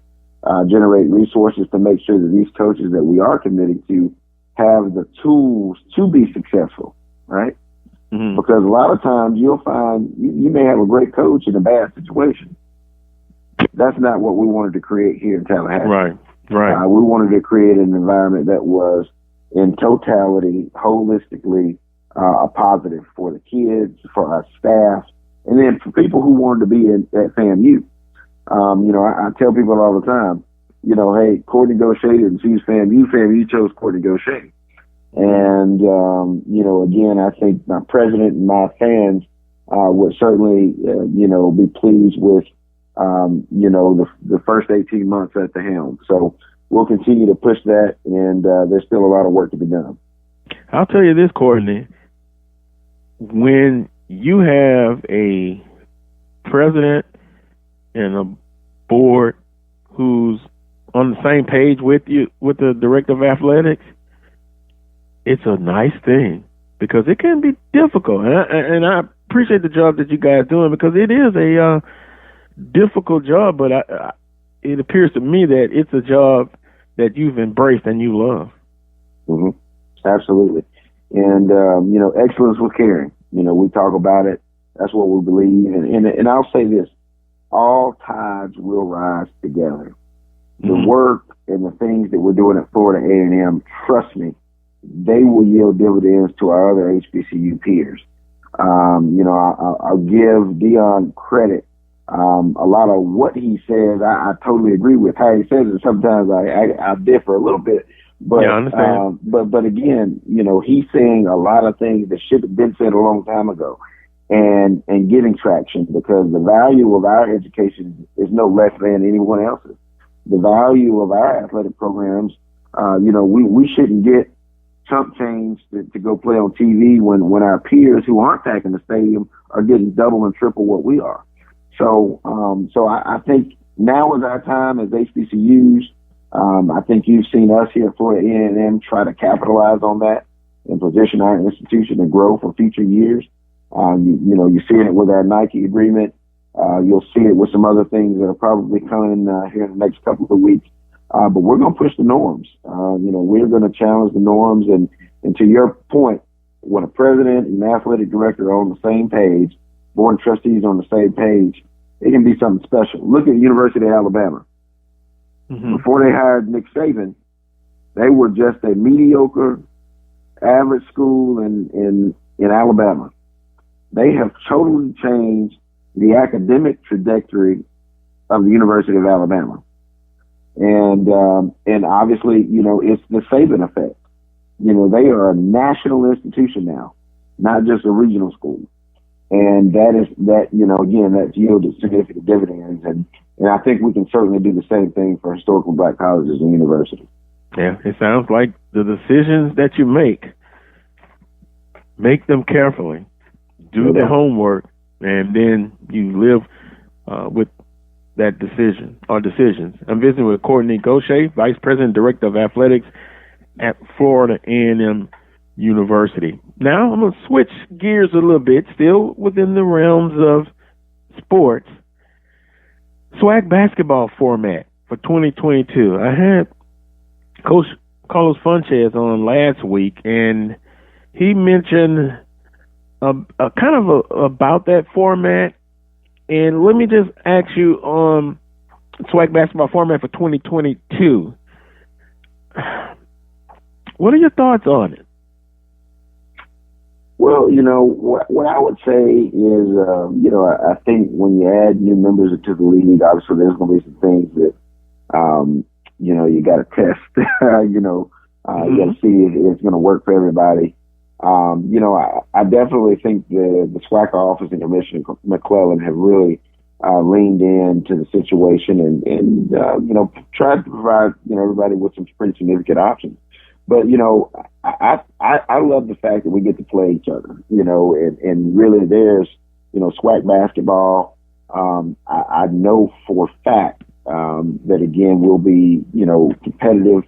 generate resources to make sure that these coaches that we are committed to have the tools to be successful, right? Because a lot of times you'll find you may have a great coach in a bad situation. That's not what we wanted to create here in Tallahassee. Right. We wanted to create an environment that was in totality, holistically, a positive for the kids, for our staff, and then for people who wanted to be at FAMU. I tell people all the time, hey, Courtney Gaucher didn't choose FAMU. FAMU chose Courtney Gaucher. And, again, I think my president and my fans would certainly, be pleased with, the first 18 months at the helm. So we'll continue to push that, and there's still a lot of work to be done. I'll tell you this, Courtney. When you have a president and a board who's on the same page with you, with the director of athletics, it's a nice thing, because it can be difficult. And I appreciate the job that you guys are doing, because it is a difficult job, but it appears to me that it's a job that you've embraced and you love. Absolutely. And, excellence with caring. We talk about it. That's what we believe. And I'll say this, all tides will rise together. The work and the things that we're doing at Florida A&M, trust me, they will yield dividends to our other HBCU peers. I'll give Dion credit. A lot of what he says, I totally agree with how he says it. Sometimes I differ a little bit. But, I understand. But again, he's saying a lot of things that should have been said a long time ago, and getting traction, because the value of our education is no less than anyone else's. The value of our athletic programs, we shouldn't get chump change to go play on TV when our peers who aren't packing the stadium are getting double and triple what we are. So I think now is our time as HBCUs. I think you've seen us here at Florida A&M try to capitalize on that and position our institution to grow for future years. You're seeing it with our Nike agreement. You'll see it with some other things that are probably coming here in the next couple of weeks. But we're going to push the norms. We're going to challenge the norms. And to your point, when a president and an athletic director are on the same page, board of trustees on the same page, it can be something special. Look at the University of Alabama. Before they hired Nick Saban, they were just a mediocre, average school in Alabama. They have totally changed the academic trajectory of the University of Alabama. And obviously, it's the Saban effect. They are a national institution now, not just a regional school. And that's yielded significant dividends. And I think we can certainly do the same thing for historical black colleges and universities. Yeah, it sounds like the decisions that you make them carefully, do the homework, and then you live with that decisions. I'm visiting with Courtney Gaucher, Vice President, Director of Athletics at Florida A&M University. Now I'm going to switch gears a little bit, still within the realms of sports. Swac basketball format for 2022. I had Coach Carlos Fuentes on last week, and he mentioned about that format. And let me just ask you on Swac basketball format for 2022. What are your thoughts on it? Well, what I would say is, I think when you add new members into the league, obviously there's going to be some things that, you got to test. You got to see if it's going to work for everybody. I definitely think the SWAC office and Commissioner McClellan have really leaned into the situation and tried to provide, everybody with some pretty significant options. But, I love the fact that we get to play each other, and really there's, SWAC basketball. I know for a fact that, again, we'll be, competitive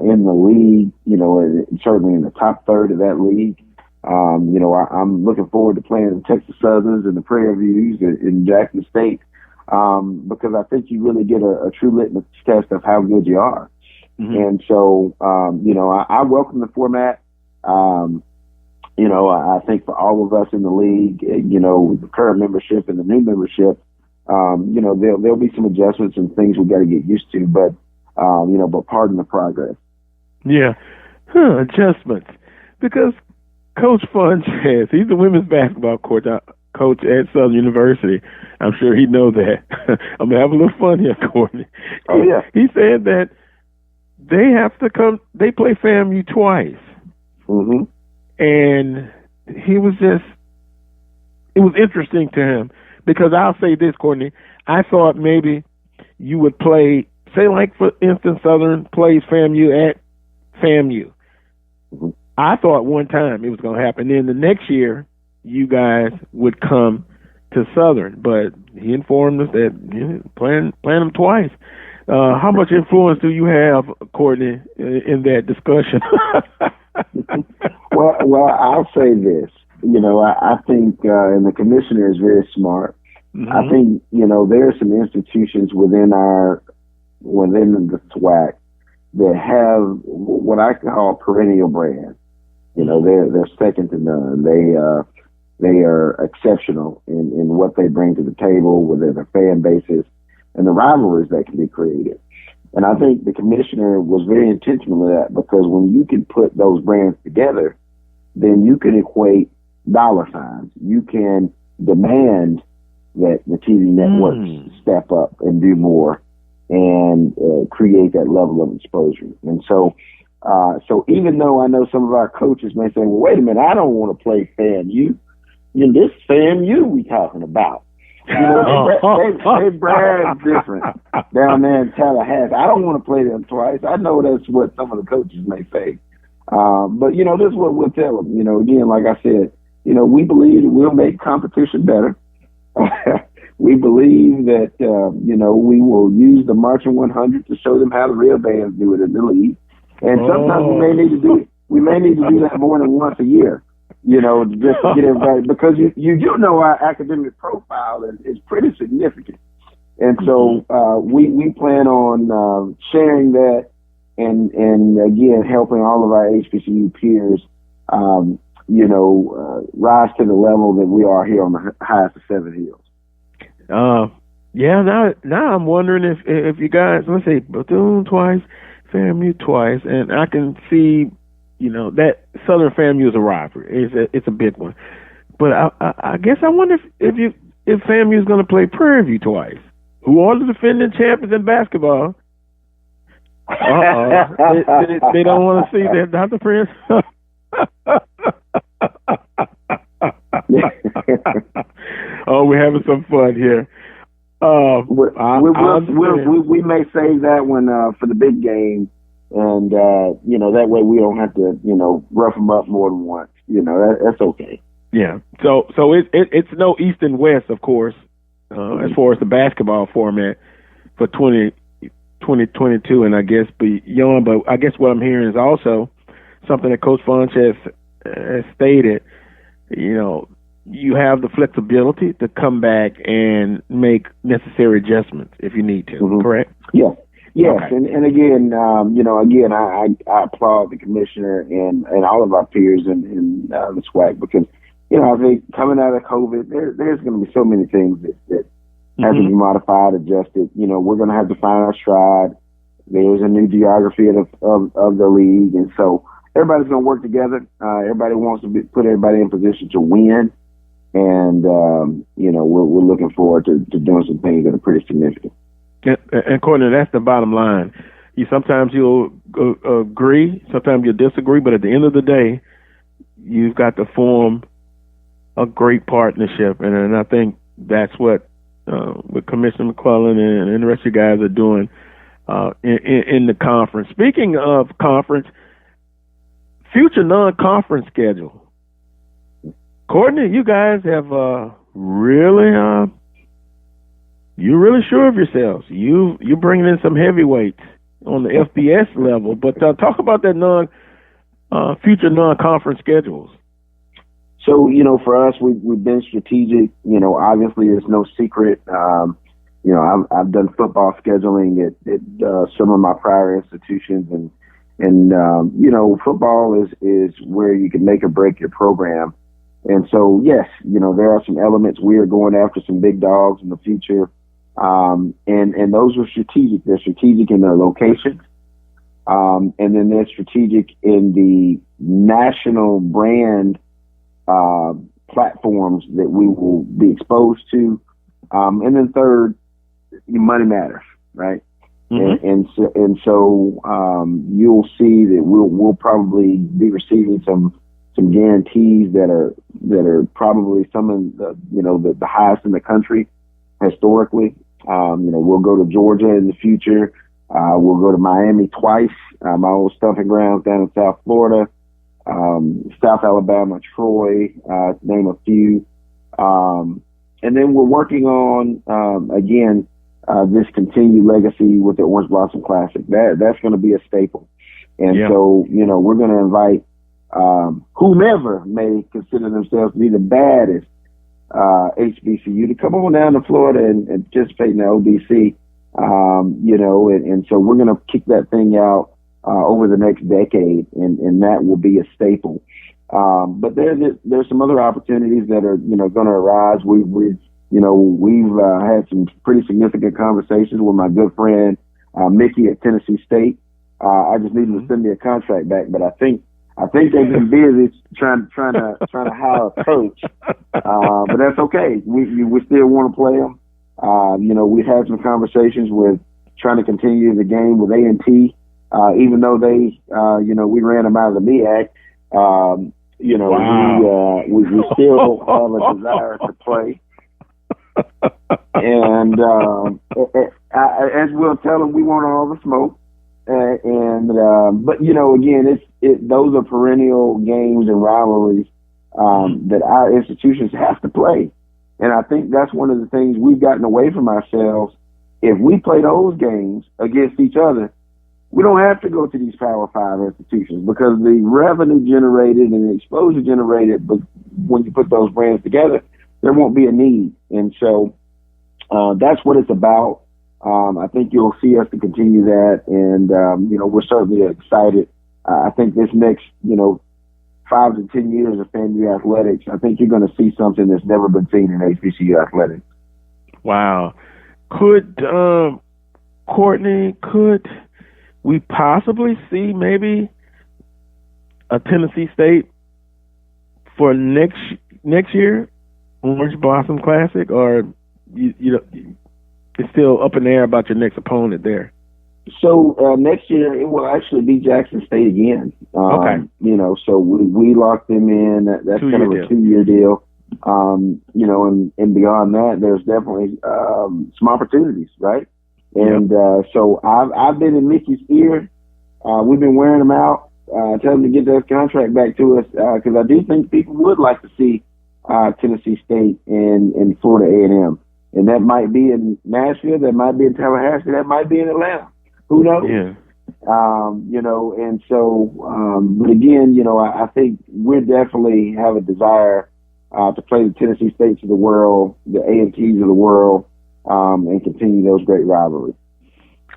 in the league, and certainly in the top third of that league. I'm looking forward to playing the Texas Southerns and the Prairie Views in Jackson State because I think you really get a true litmus test of how good you are. Mm-hmm. And so, I welcome the format. I think for all of us in the league, the current membership and the new membership, there'll be some adjustments and things we've got to get used to, but pardon the progress. Yeah. Adjustments. Because Coach Fuentes, he's the women's basketball coach at Southern University. I'm sure he knows that. I'm going to have a little fun here, Courtney. Oh, yeah. He said that they play FAMU twice. Mm-hmm. And it was interesting to him because I'll say this, Courtney, I thought maybe you would play, say like for instance, Southern plays FAMU at FAMU. Mm-hmm. I thought one time it was going to happen. Then the next year, you guys would come to Southern, but he informed us that playing them twice. How much influence do you have, Courtney, in that discussion? Well, I'll say this. I think, and the commissioner is very smart. Mm-hmm. I think, there are some institutions within the SWAC that have what I call perennial brands. They're second to none. They are exceptional in what they bring to the table, whether their fan bases and the rivalries that can be created. And I think the commissioner was very intentional with that because when you can put those brands together, then you can equate dollar signs. You can demand that the TV networks step up and do more and create that level of exposure. And so even though I know some of our coaches may say, well, wait a minute, I don't want to play FAMU. This FAMU we talking about. They brand different down there in Tallahassee. I don't want to play them twice. I know that's what some of the coaches may say. But, this is what we'll tell them. Again, like I said, we believe that we'll make competition better. We believe that, we will use the Marching 100 to show them how the real bands do it in the league. And sometimes we may need to do that more than once a year, just to get everybody, because you do know our academic profile is pretty significant. And so we plan on sharing that and again, helping all of our HBCU peers, rise to the level that we are here on the highest of Seven Hills. Now I'm wondering if you guys, let's say Baton twice, FAMU twice, and I can see, that Southern FAMU is a rivalry. It's a big one. But I guess I wonder if FAMU is going to play Prairie View twice, who are the defending champions in basketball. They don't want to see that, Dr. Prince. Oh, we're having some fun here. We may save that one for the big game, and that way we don't have to rough them up more than once. That's okay. Yeah. So it's no East and West, of course. as far as the basketball format for 2022, and I guess beyond. But I guess what I'm hearing is also something that Coach Funch has stated. You have the flexibility to come back and make necessary adjustments if you need to. Mm-hmm. Correct? Yeah. Yes, Okay. and again, I applaud the commissioner and all of our peers in the Swac because, I think coming out of COVID, there's going to be so many things that have to be modified, adjusted. We're going to have to find our stride. There's a new geography of the league, and so everybody's going to work together. Everybody wants to put everybody in position to win, and we're looking forward to doing some things that are pretty significant. And Courtney, that's the bottom line. Sometimes you'll agree, sometimes you'll disagree, but at the end of the day, you've got to form a great partnership, and I think that's what Commissioner McClellan and the rest of you guys are doing in the conference. Speaking of conference, future non-conference schedule. Courtney, you guys have really. You're really sure of yourselves. You're bringing in some heavyweights on the FBS level, but talk about that future non-conference schedules. So, for us, we've been strategic. Obviously, it's no secret. I've done football scheduling at some of my prior institutions, and football is where you can make or break your program. And so, yes, there are some elements. We are going after some big dogs in the future. And those are strategic. They're strategic in their locations. And then they're strategic in the national brand platforms that we will be exposed to. And then third, money matters, right? Mm-hmm. And so you'll see that we'll probably be receiving some guarantees that are probably some of the highest in the country historically. We'll go to Georgia in the future. We'll go to Miami twice, my old stomping grounds down in South Florida, South Alabama, Troy, to name a few. And then we're working on, this continued legacy with the Orange Blossom Classic. That's going to be a staple. And so, we're going to invite whomever may consider themselves to be the baddest HBCU to come on down to Florida and participate in the OBC, and so we're going to kick that thing out over the next decade, and that will be a staple. But there's some other opportunities that are going to arise. We've had some pretty significant conversations with my good friend Mickey at Tennessee State. I just need him to send me a contract back, but I think they've been busy trying to hire a coach, but that's okay. We still want to play them. We've had some conversations with trying to continue the game with A&T, even though they, we ran them out of the MEAC. We still have a desire to play. And as we'll tell them, we want all the smoke. But again, those are perennial games and rivalries that our institutions have to play, and I think that's one of the things we've gotten away from ourselves. If we play those games against each other, we don't have to go to these Power 5 institutions because the revenue generated and the exposure generated, but when you put those brands together, there won't be a need, and so that's what it's about. I think you'll see us to continue that, and we're certainly excited. I think this next 5 to 10 years of FAMU athletics, I think you're going to see something that's never been seen in HBCU athletics. Wow. Could we possibly see maybe a Tennessee State for next year, Orange Blossom Classic, or it's still up in the air about your next opponent there? So next year it will actually be Jackson State again. Okay. So we locked them in. That's kind of a 2-year deal. And beyond that, there's definitely some opportunities, right? And so I've been in Mickey's ear. We've been wearing them out, telling them to get that contract back to us because I do think people would like to see Tennessee State and Florida A&M. And that might be in Nashville, that might be in Tallahassee, that might be in Atlanta. Who knows? Yeah. You know, and so, but again, you know, I think we definitely have a desire to play the Tennessee States of the world, the A&Ts of the world, and continue those great rivalries.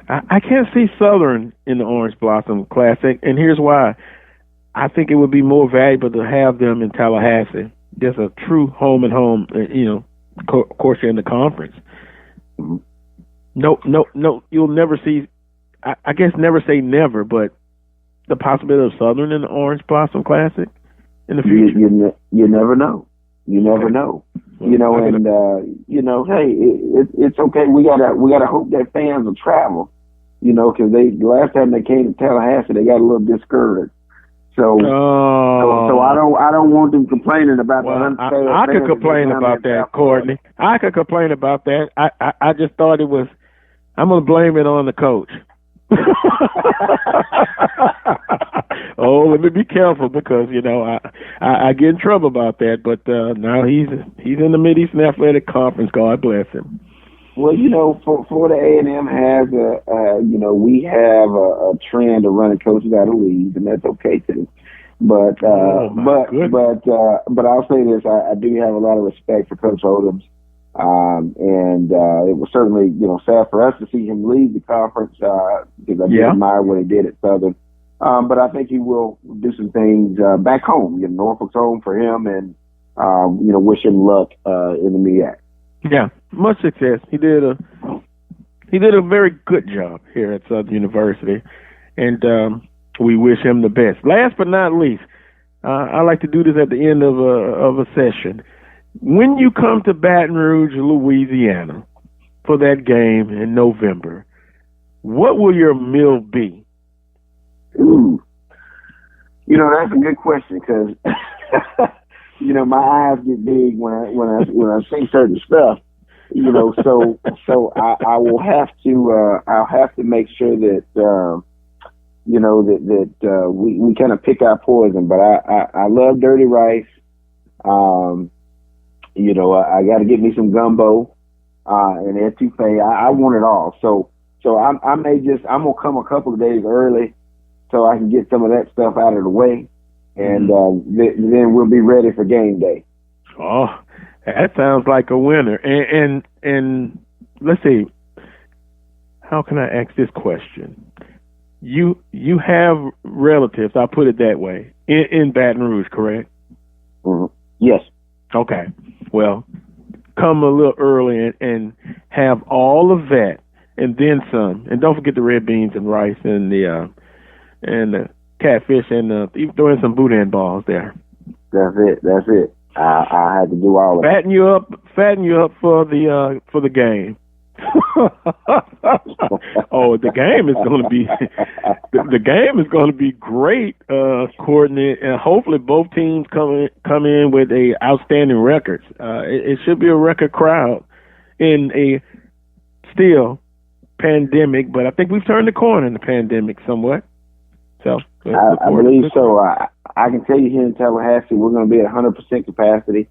I can't see Southern in the Orange Blossom Classic, and here's why. I think it would be more valuable to have them in Tallahassee. Just a true home and home, you know, of course you're in the conference. No, you'll never see, I guess never say never, but the possibility of Southern in the Orange Blossom Classic in the future. You never know. You never know. You know, and you know, hey, it's okay. We gotta hope that fans will travel. You know, because the last time they came to Tallahassee, they got a little discouraged. So I don't want them complaining about that. I could complain about that, Courtney. I could complain about that. I just thought it was. I'm gonna blame it on the coach. Oh, let me be careful because you know I get in trouble about that. But now he's in the Mid-Eastern Athletic Conference. God bless him. Well, you know, Florida A&M has you know, we have a trend of running coaches out of leagues, and that's okay too. But but I'll say this: I do have a lot of respect for Coach Odoms, and it was certainly, you know, sad for us to see him leave the conference because I did admire what he did at Southern. But I think he will do some things back home. You know, Norfolk's home for him, and you know, wish him luck in the MEAC. Yeah, much success. He did a very good job here at Southern University, and we wish him the best. Last but not least, I like to do this at the end of a session. When you come to Baton Rouge, Louisiana, for that game in November, what will your meal be? Ooh, you know, that's a good question because. You know, my eyes get big when I see certain stuff. You know, so I will have to I'll have to make sure that you know that we kind of pick our poison. But I love dirty rice. You know, I got to get me some gumbo and etouffee. I want it all. So I'm gonna come a couple of days early so I can get some of that stuff out of the way. And then we'll be ready for game day. Oh, that sounds like a winner. And let's see, how can I ask this question? You have relatives, I'll put it that way, in Baton Rouge, correct? Mm-hmm. Yes. Okay. Well, come a little early and have all of that and then some. And don't forget the red beans and rice and the catfish and even throw in some boudin balls there. That's it. I had to do all of it. Fatten you up for the game. Oh, the game is going to be great, Courtney, and hopefully both teams come in with a outstanding records. It should be a record crowd in a still pandemic, but I think we've turned the corner in the pandemic somewhat. So I believe so. I can tell you here in Tallahassee, we're going to be at 100% capacity.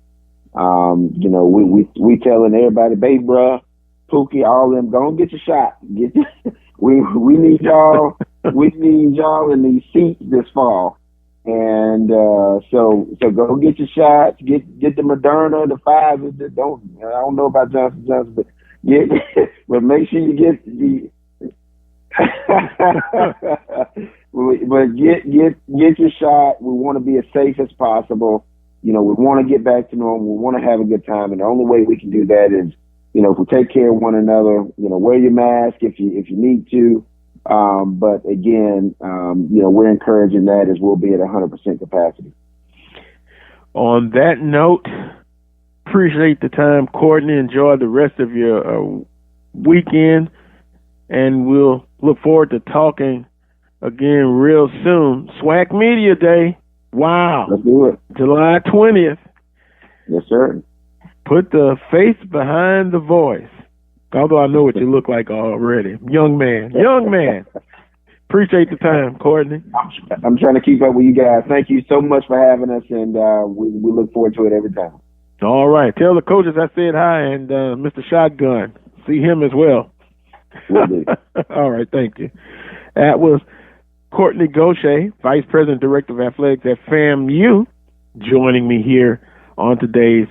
You know, we telling everybody, baby, bruh, Pookie, all of them, go and get your shot. We need y'all. We need y'all in these seats this fall. And so go get your shots. Get the Moderna, the Pfizer. I don't know about Johnson Johnson, but but make sure you get the. But get your shot. We want to be as safe as possible. You know, we want to get back to normal. We want to have a good time, and the only way we can do that is, you know, if we take care of one another. You know, wear your mask if you need to. But again, you know, we're encouraging that as we'll be at 100% capacity. On that note, appreciate the time, Courtney. Enjoy the rest of your weekend, and we'll look forward to talking again real soon. Swac Media Day. Wow. Let's do it. July 20th. Yes, sir. Put the face behind the voice. Although I know what you look like already. Young man. Appreciate the time, Courtney. I'm trying to keep up with you guys. Thank you so much for having us, and we look forward to it every time. All right. Tell the coaches I said hi, and Mr. Shotgun. See him as well. All right. Thank you. That was Courtney Gaucher, Vice President, Director of Athletics at FAMU, joining me here on today's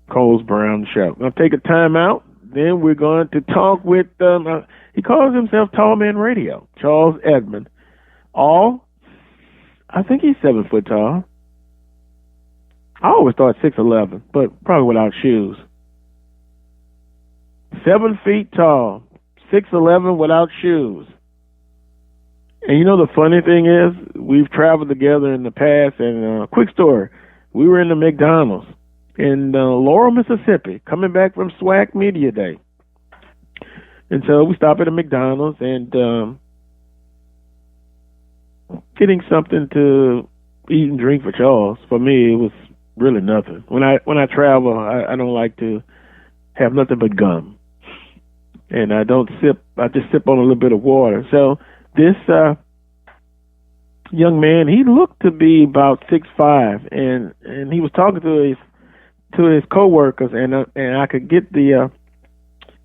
Coles Brown Show. I'll take a time out. Then we're going to talk with, he calls himself Tall Man Radio, Charles Edmond. I think he's 7 foot tall. I always thought 6'11", but probably without shoes. 7 feet tall, 6'11" without shoes. And you know the funny thing is, we've traveled together in the past, and quick story, we were in the McDonald's in Laurel, Mississippi, coming back from Swac Media Day. And so we stopped at a McDonald's and getting something to eat and drink for Charles. For me, it was really nothing. When I travel, I don't like to have nothing but gum. And I don't sip, I just sip on a little bit of water. So this young man, he looked to be about 6'5", and he was talking to his coworkers, and I could get the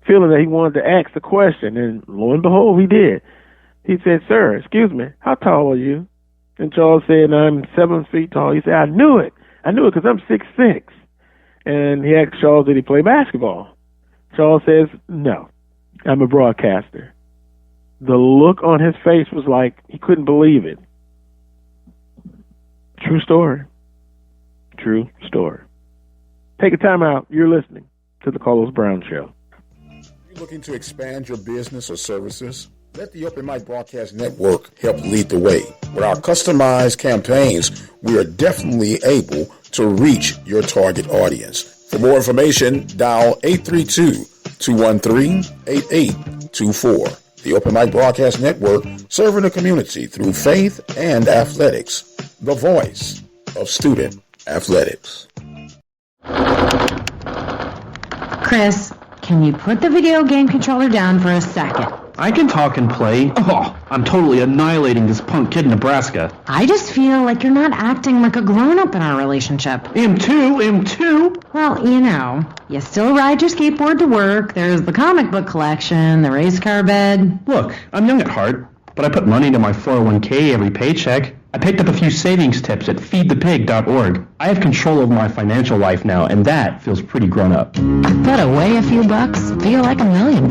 feeling that he wanted to ask the question, and lo and behold, he did. He said, "Sir, excuse me, how tall are you?" And Charles said, "I'm 7 feet tall." He said, I knew it because I'm 6'6". And he asked Charles, did he play basketball? Charles says, "No, I'm a broadcaster." The look on his face was like he couldn't believe it. True story. True story. Take a time out. You're listening to the Carlos Brown Show. You're looking to expand your business or services? Let the Open Mic Broadcast Network help lead the way. With our customized campaigns, we are definitely able to reach your target audience. For more information, dial 832-213-8824. The Open Mic Broadcast Network, serving the community through faith and athletics. The voice of student athletics. Chris, can you put the video game controller down for a second? I can talk and play. Oh, I'm totally annihilating this punk kid in Nebraska. I just feel like you're not acting like a grown-up in our relationship. Him too. Well, you still ride your skateboard to work, there's the comic book collection, the race car bed. Look, I'm young at heart, but I put money into my 401k every paycheck. I picked up a few savings tips at feedthepig.org. I have control of my financial life now, and that feels pretty grown up. Put away a few bucks, feel like $1 million.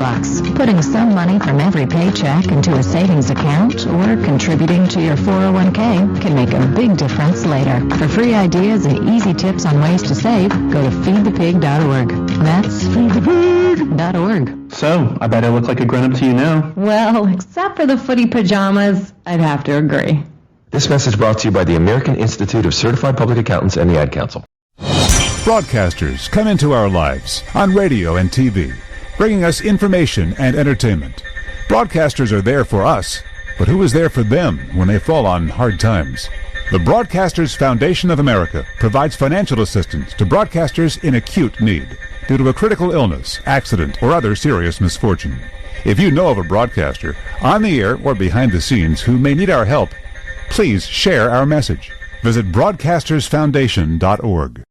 Putting some money from every paycheck into a savings account or contributing to your 401k can make a big difference later. For free ideas and easy tips on ways to save, go to feedthepig.org. That's feedthepig.org. So, I bet I look like a grown-up to you now. Well, except for the footy pajamas, I'd have to agree. This message brought to you by the American Institute of Certified Public Accountants and the Ad Council. Broadcasters come into our lives on radio and TV, bringing us information and entertainment. Broadcasters are there for us, but who is there for them when they fall on hard times? The Broadcasters Foundation of America provides financial assistance to broadcasters in acute need due to a critical illness, accident, or other serious misfortune. If you know of a broadcaster on the air or behind the scenes who may need our help, please share our message. Visit broadcastersfoundation.org.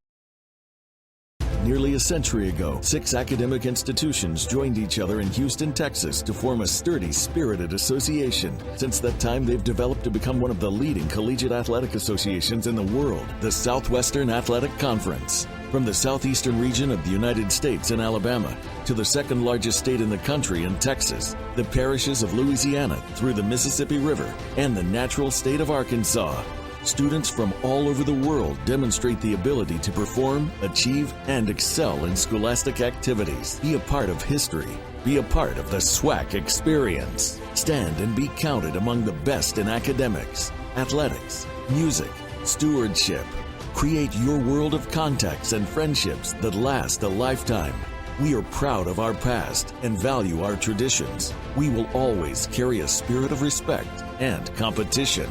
Nearly a century ago, 6 academic institutions joined each other in Houston, Texas to form a sturdy, spirited association. Since that time, they've developed to become one of the leading collegiate athletic associations in the world, the Southwestern Athletic Conference. From the southeastern region of the United States and Alabama to the second largest state in the country in Texas, the parishes of Louisiana through the Mississippi River, and the natural state of Arkansas, students from all over the world demonstrate the ability to perform, achieve, and excel in scholastic activities. Be a part of history. Be a part of the Swac experience. Stand and be counted among the best in academics, athletics, music, stewardship. Create your world of contacts and friendships that last a lifetime. We are proud of our past and value our traditions. We will always carry a spirit of respect and competition.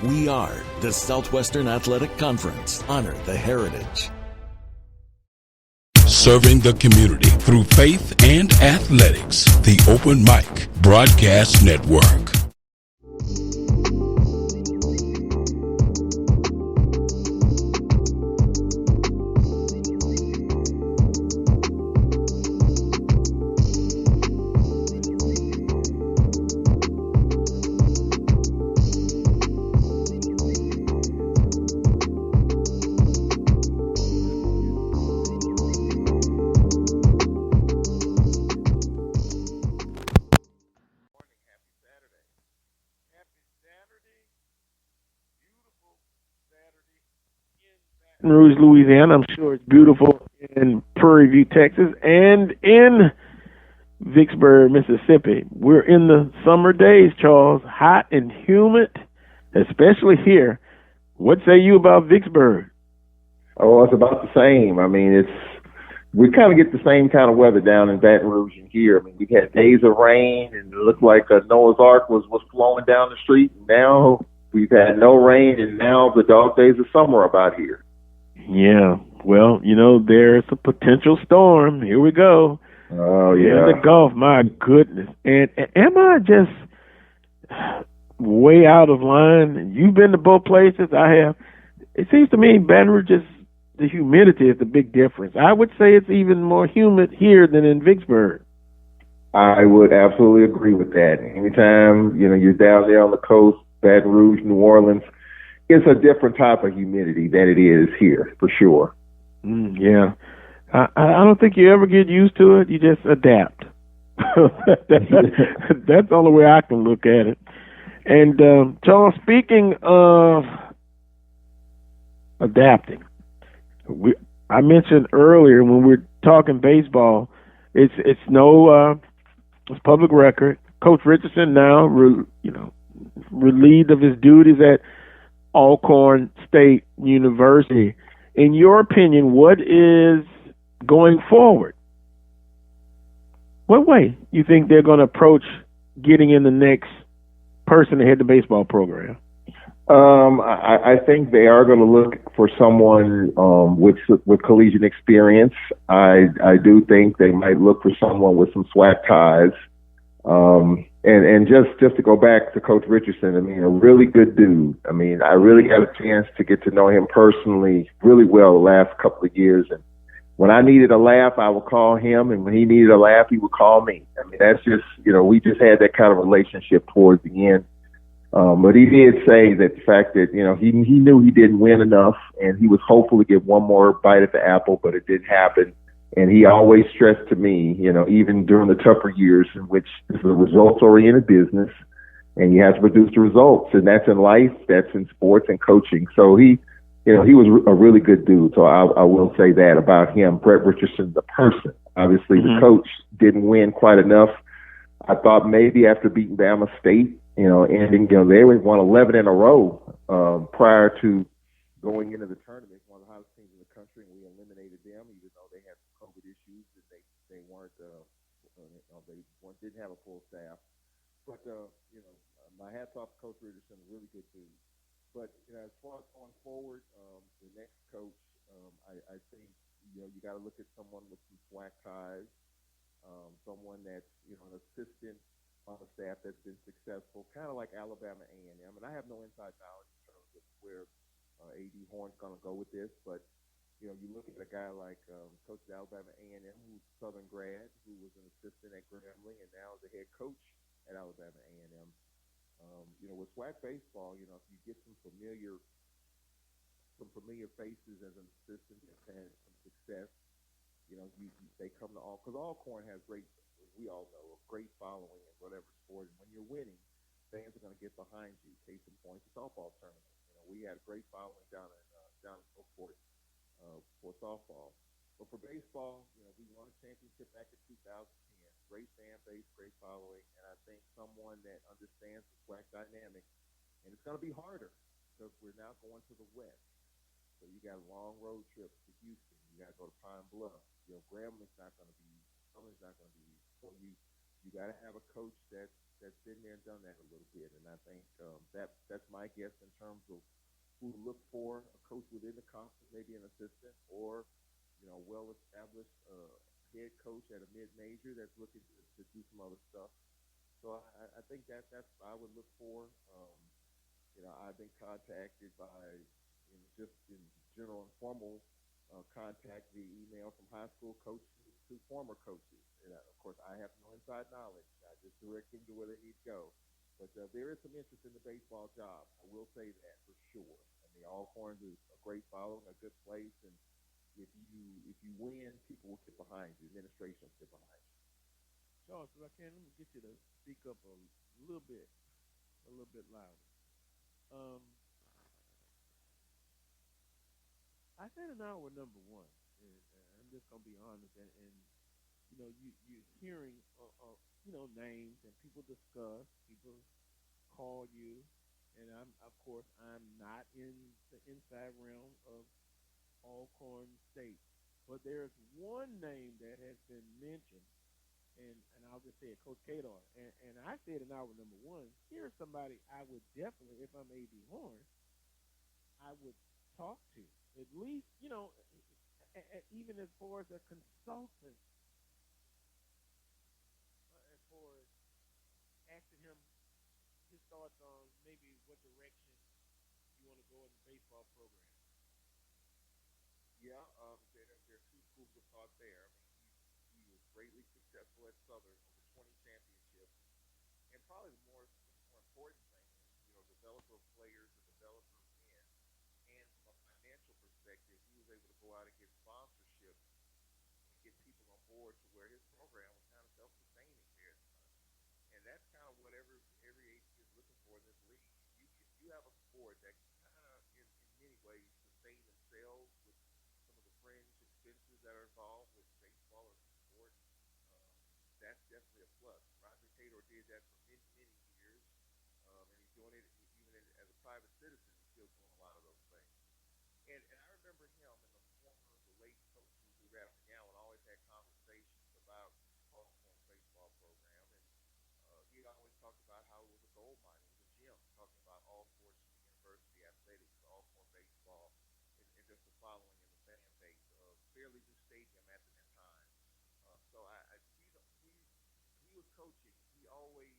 We are the Southwestern Athletic Conference. Honor the heritage. Serving the community through faith and athletics. The Open Mic Broadcast Network. Baton Rouge, Louisiana. I'm sure it's beautiful in Prairie View, Texas, and in Vicksburg, Mississippi. We're in the summer days, Charles, hot and humid, especially here. What say you about Vicksburg? Oh, it's about the same. I mean, we kind of get the same kind of weather down in Baton Rouge and here. I mean, we've had days of rain, and it looked like Noah's Ark was flowing down the street. Now we've had no rain, and now the dog days of summer are about here. Yeah, well, there's a potential storm. Here we go. Oh, yeah. In the Gulf, my goodness. And am I just way out of line? You've been to both places. I have. It seems to me Baton Rouge, just the humidity is the big difference. I would say it's even more humid here than in Vicksburg. I would absolutely agree with that. Anytime, you're down there on the coast, Baton Rouge, New Orleans, it's a different type of humidity than it is here, for sure. Yeah. I don't think you ever get used to it. You just adapt. That's the only way I can look at it. And, Charles, speaking of adapting, I mentioned earlier when we were talking baseball, it's public record. Coach Richardson now, relieved of his duties at Alcorn State University. In your opinion, what is going forward? What way you think they're going to approach getting in the next person to head the baseball program? I think they are going to look for someone with collegiate experience. I do think they might look for someone with some Swac ties. And just to go back to Coach Richardson, I mean, a really good dude. I mean, I really got a chance to get to know him personally really well the last couple of years. And when I needed a laugh, I would call him, and when he needed a laugh, he would call me. I mean, that's just, we just had that kind of relationship towards the end. But he did say that the fact that, he knew he didn't win enough, and he was hopeful to get one more bite at the apple, but it didn't happen. And he always stressed to me, even during the tougher years in which this is a results-oriented business, and you have to produce the results. And that's in life, that's in sports and coaching. So he was a really good dude. So I will say that about him. Brett Richardson, the person. Obviously, the coach didn't win quite enough. I thought maybe after beating Bama State, ending, they won 11 in a row prior to going into the tournament. One of the hottest teams in the country, and we eliminated them, even though they had some COVID issues and they weren't, they didn't have a full staff. But my hats off to Coach Richardson, a really good dude. But as far as going forward, the next coach, I think you got to look at someone with some Swac ties, someone that's an assistant on the staff that's been successful, kind of like Alabama A&M. And I have no inside knowledge in terms of where A.D. Horn's going to go with this, but you look at a guy like Coach at Alabama A&M, who's a Southern grad, who was an assistant at Grambling, and now is the head coach at Alabama A&M. With Swac baseball, if you get some familiar faces as an assistant that's had some success, they come to because Alcorn has great, we all know, a great following in whatever sport. And when you're winning, fans are going to get behind you. Case in point, the softball tournament. We had a great following down in Oakport for softball. But for baseball, we won a championship back in 2010. Great fan base, great following, and I think someone that understands the Swac dynamic. And it's going to be harder because we're now going to the West. So you got long road trips to Houston. You got to go to Pine Bluff. Grambling's not going to be. Southern's not going to be. So you got to have a coach that's been there and done that a little bit. And I think that's my guess in terms of who to look for, a coach within the conference, maybe an assistant, or well-established head coach at a mid-major that's looking to do some other stuff. So I think that's what I would look for. I've been contacted by just in general informal contact via email from high school coaches to former coaches. And of course, I have no inside knowledge. I just direct them to where they need to go. But there is some interest in the baseball job. I will say that for sure. I mean, Alcorn is a great following, a good place, and if you win, people will get behind you. Administration will get behind you. Charles, if I can, let me get you to speak up a little bit louder. I said an hour number one. And I'm just gonna be honest, and you're hearing names and people discuss, people call you, and I'm not in the inside realm of Alcorn State, but there's one name that has been mentioned, and I'll just say it, Coach Kadar, and I said in hour number one, here's somebody I would definitely, if I'm A.B. Horn, I would talk to, at least, even as far as a consultant, as far as asking him his thoughts on maybe what direction you want to go in the baseball program. Yeah, there are two schools of thought there. I mean, he was greatly successful at Southern, over 20 championships, and probably the more important thing is, developer of players, a developer of men, and from a financial perspective, he was able to go out and get sponsorship and get people on board to where his program was kind of self-sustaining there. And that's kind of what every AD is looking for in this league. You have a sport that kind of, in many ways, sustain themselves with some of the fringe expenses that are involved with baseball or sport. That's definitely a plus. Roger Taylor did that for many, many years, and he's doing it even as a private citizen. He's still doing a lot of those things. And I remember him in the late coaches who ran down and always had conversations about Alcorn baseball program, and he always talked about how it was a gold mine, it was a gym, talking about all sports, university athletics, Alcorn baseball, and just the following in the fan base of fairly new stadium at the time. So he was coaching. He always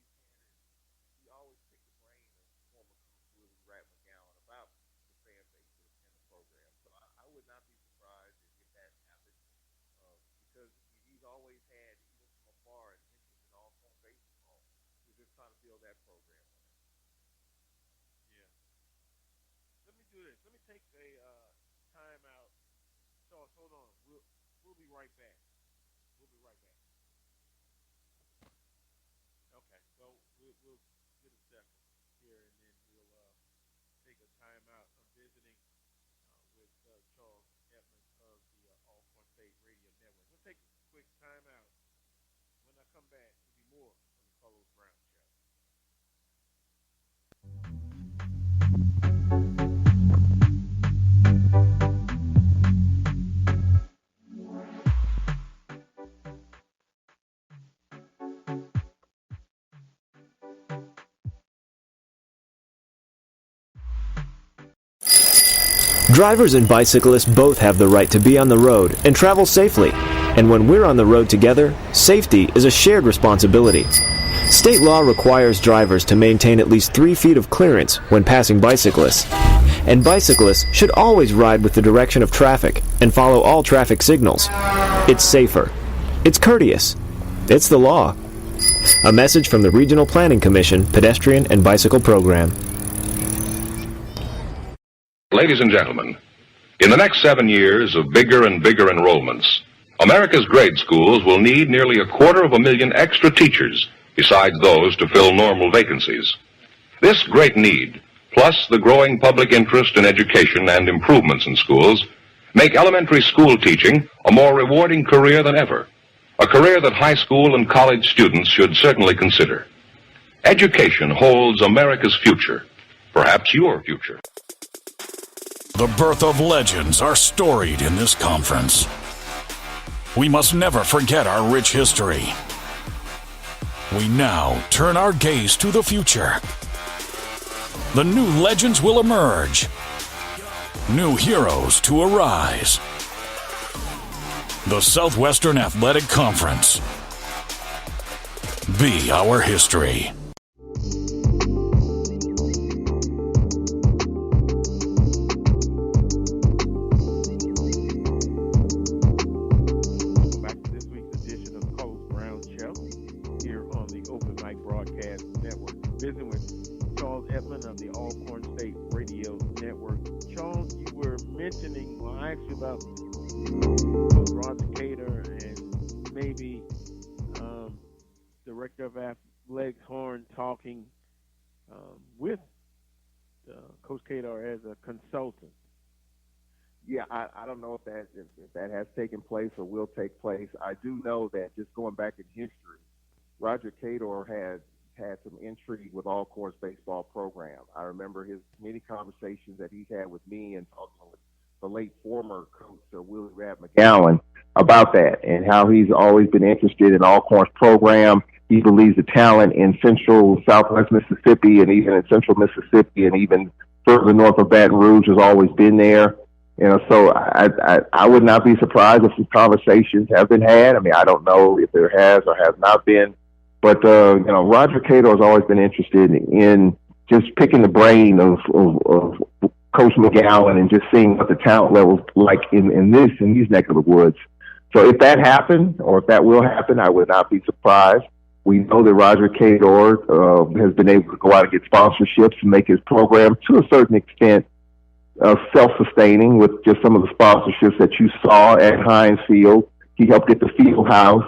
picked the brain of former coach Willie Rat McGowan about the fan base and the program. So I would not be surprised if that happened, because he's always had, even from afar, an interest in Alcorn baseball. We're just trying to build that program. Yeah. Let me do this. Let me take a timeout. Charles, hold on. We'll be right back. We'll be right back. Okay, so we'll get a second here, and then we'll take a timeout. I'm visiting with Charles Edmonds of the Alcorn State Radio Network. We'll take a quick timeout. When I come back, there'll be more on the Carlos Brown Show. Drivers and bicyclists both have the right to be on the road and travel safely. And when we're on the road together, safety is a shared responsibility. State law requires drivers to maintain at least 3 feet of clearance when passing bicyclists. And bicyclists should always ride with the direction of traffic and follow all traffic signals. It's safer. It's courteous. It's the law. A message from the Regional Planning Commission Pedestrian and Bicycle Program. Ladies and gentlemen, in the next 7 years of bigger and bigger enrollments, America's grade schools will need nearly 250,000 extra teachers besides those to fill normal vacancies. This great need, plus the growing public interest in education and improvements in schools, make elementary school teaching a more rewarding career than ever, a career that high school and college students should certainly consider. Education holds America's future, perhaps your future. The birth of legends are storied in this conference. We must never forget our rich history. We now turn our gaze to the future. The new legends will emerge. New heroes to arise. The Southwestern Athletic Conference. Be our history. Visiting with Charles Edmonds of the Alcorn State Radio Network. Charles, you were mentioning, well, I asked you about Coach Roger Cater and maybe Director of Athletics Horn talking with Coach Cater as a consultant. Yeah, I don't know if that has taken place or will take place. I do know that just going back in history, Roger Cador had some intrigue with Alcorn's baseball program. I remember his many conversations that he had with me and talking with the late former coach, Willie Rad McGowan, about that and how he's always been interested in Alcorn's program. He believes the talent in central southwest Mississippi and even in central Mississippi and even further north of Baton Rouge has always been there. You know, so I would not be surprised if these conversations have been had. I mean, I don't know if there has or has not been, but you know, Roger Cador has always been interested in just picking the brain of Coach McGowan and just seeing what the talent level's like in these neck of the woods. So if that happened or if that will happen, I would not be surprised. We know that Roger Cador has been able to go out and get sponsorships and make his program to a certain extent self-sustaining with just some of the sponsorships that you saw at Heinz Field. He helped get the field house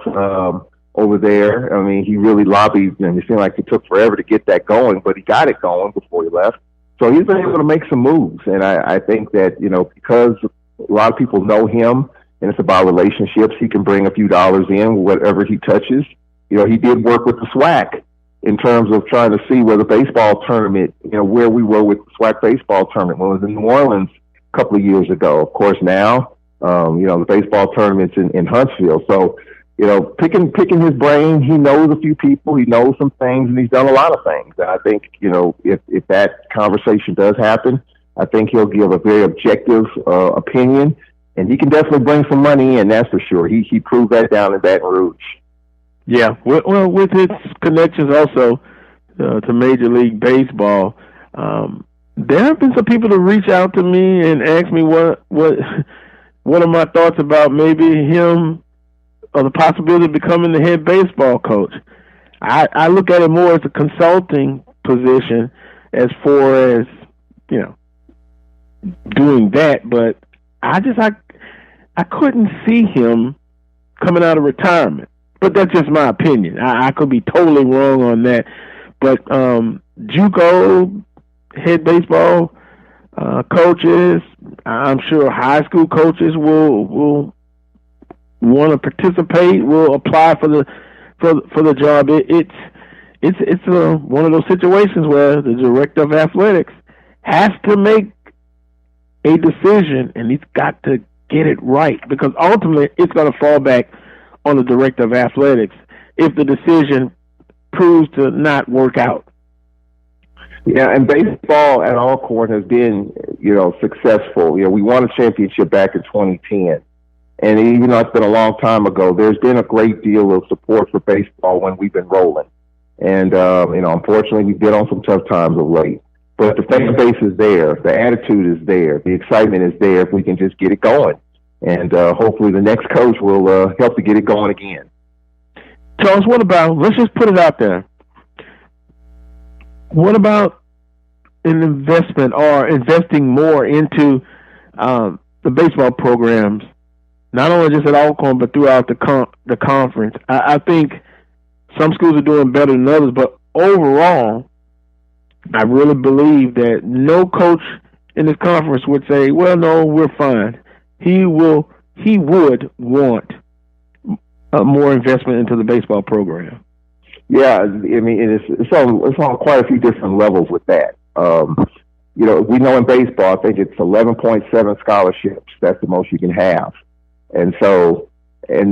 over there. I mean, he really lobbied, and it seemed like it took forever to get that going, but he got it going before he left. So he's been able to make some moves, and I think that, you know, because a lot of people know him, and it's about relationships, he can bring a few dollars in, whatever he touches. You know, he did work with the Swac in terms of trying to see where the baseball tournament, you know, where we were with the Swac baseball tournament when it was in New Orleans a couple of years ago. Of course, now, you know, the baseball tournament's in Huntsville. So, you know, picking his brain, he knows a few people, he knows some things, and he's done a lot of things. And I think, you know, if that conversation does happen, I think he'll give a very objective opinion, and he can definitely bring some money in, that's for sure. He proved that down in Baton Rouge. Yeah, well, with his connections also to Major League Baseball, there have been some people to reach out to me and ask me what are my thoughts about maybe him or the possibility of becoming the head baseball coach. I look at it more as a consulting position as far as, you know, doing that, but I couldn't see him coming out of retirement. But that's just my opinion. I could be totally wrong on that. But JUCO head baseball coaches, I'm sure high school coaches will want to participate, will apply for the job. It's one of those situations where the director of athletics has to make a decision, and he's got to get it right, because ultimately it's going to fall back on the director of athletics if the decision proves to not work out. Yeah, and baseball at Alcorn has been, you know, successful. You know, we won a championship back in 2010. And even though it's been a long time ago, there's been a great deal of support for baseball when we've been rolling. And, you know, unfortunately, we've been on some tough times of late. But the fan base is there. The attitude is there. The excitement is there if we can just get it going. And hopefully the next coach will help to get it going again. Charles, what about, let's just put it out there, what about an investment or investing more into the baseball programs, not only just at Alcorn, but throughout the conference? I think some schools are doing better than others, but overall, I really believe that no coach in this conference would say, well, no, we're fine. He would want more investment into the baseball program. Yeah, I mean, it's on quite a few different levels with that. You know, we know in baseball, I think it's 11.7 scholarships. That's the most you can have. And